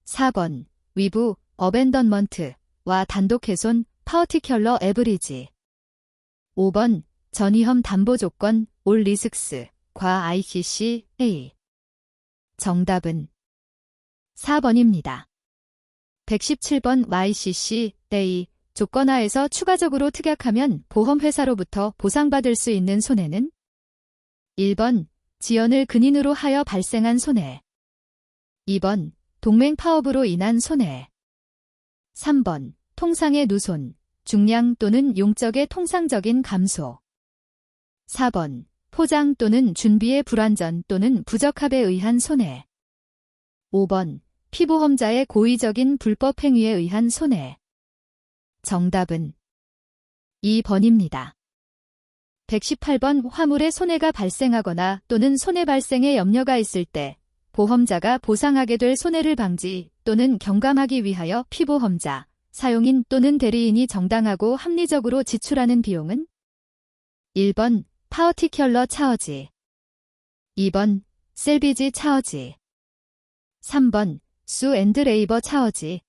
[SPEAKER 1] 4번 위부 어벤던먼트 와 단독훼손 파어티큘러 에브리지. 5번 전위험 담보조건 올 리스크스 과 ICC-A. 정답은 4번입니다. 117번 YCC-A 조건하에서 추가적으로 특약하면 보험회사로부터 보상받을 수 있는 손해는 1번 지연을 근인으로 하여 발생한 손해, 2번 동맹 파업으로 인한 손해, 3번 통상의 누손, 중량 또는 용적의 통상적인 감소, 4번 포장 또는 준비의 불완전 또는 부적합에 의한 손해, 5번 피보험자의 고의적인 불법 행위에 의한 손해. 정답은 2번입니다. 118번 화물에 손해가 발생하거나 또는 손해 발생의 염려가 있을 때 보험자가 보상하게 될 손해를 방지 또는 경감하기 위하여 피보험자, 사용인 또는 대리인이 정당하고 합리적으로 지출하는 비용은 1번 파어티큘러 차어지, 2번 셀비지 차어지, 3번 수 앤드 레이버 차어지,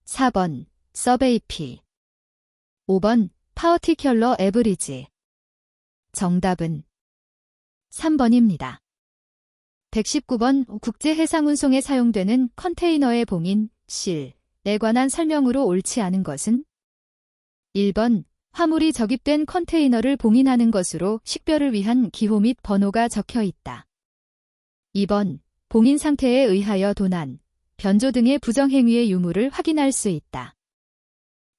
[SPEAKER 1] 4번 서베이피, 5번 파어티큘러 에브리지. 정답은 3번입니다. 119번 국제해상운송에 사용되는 컨테이너의 봉인, 실에 관한 설명으로 옳지 않은 것은 1번 화물이 적입된 컨테이너를 봉인하는 것으로 식별을 위한 기호 및 번호가 적혀 있다. 2번, 봉인 상태에 의하여 도난, 변조 등의 부정행위의 유무를 확인할 수 있다.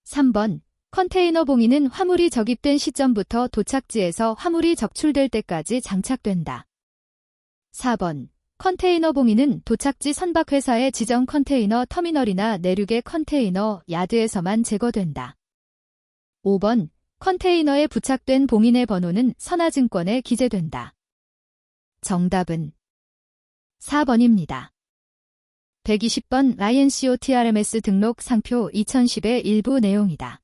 [SPEAKER 1] 3번, 컨테이너 봉인은 화물이 적입된 시점부터 도착지에서 화물이 적출될 때까지 장착된다. 4번, 컨테이너 봉인은 도착지 선박회사의 지정 컨테이너 터미널이나 내륙의 컨테이너 야드에서만 제거된다. 5번, 컨테이너에 부착된 봉인의 번호는 선화증권에 기재된다. 정답은 4번입니다. 120번 INCOTRMS 등록 상표 2010의 일부 내용이다.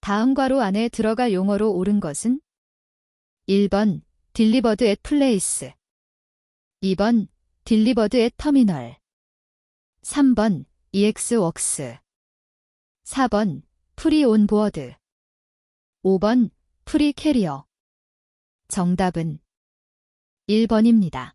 [SPEAKER 1] 다음 괄호 안에 들어갈 용어로 옳은 것은? 1번, delivered at place. 2번, delivered at terminal. 3번, EXWORKS. 4번, free on board. 5번, free carrier. 정답은 1번입니다.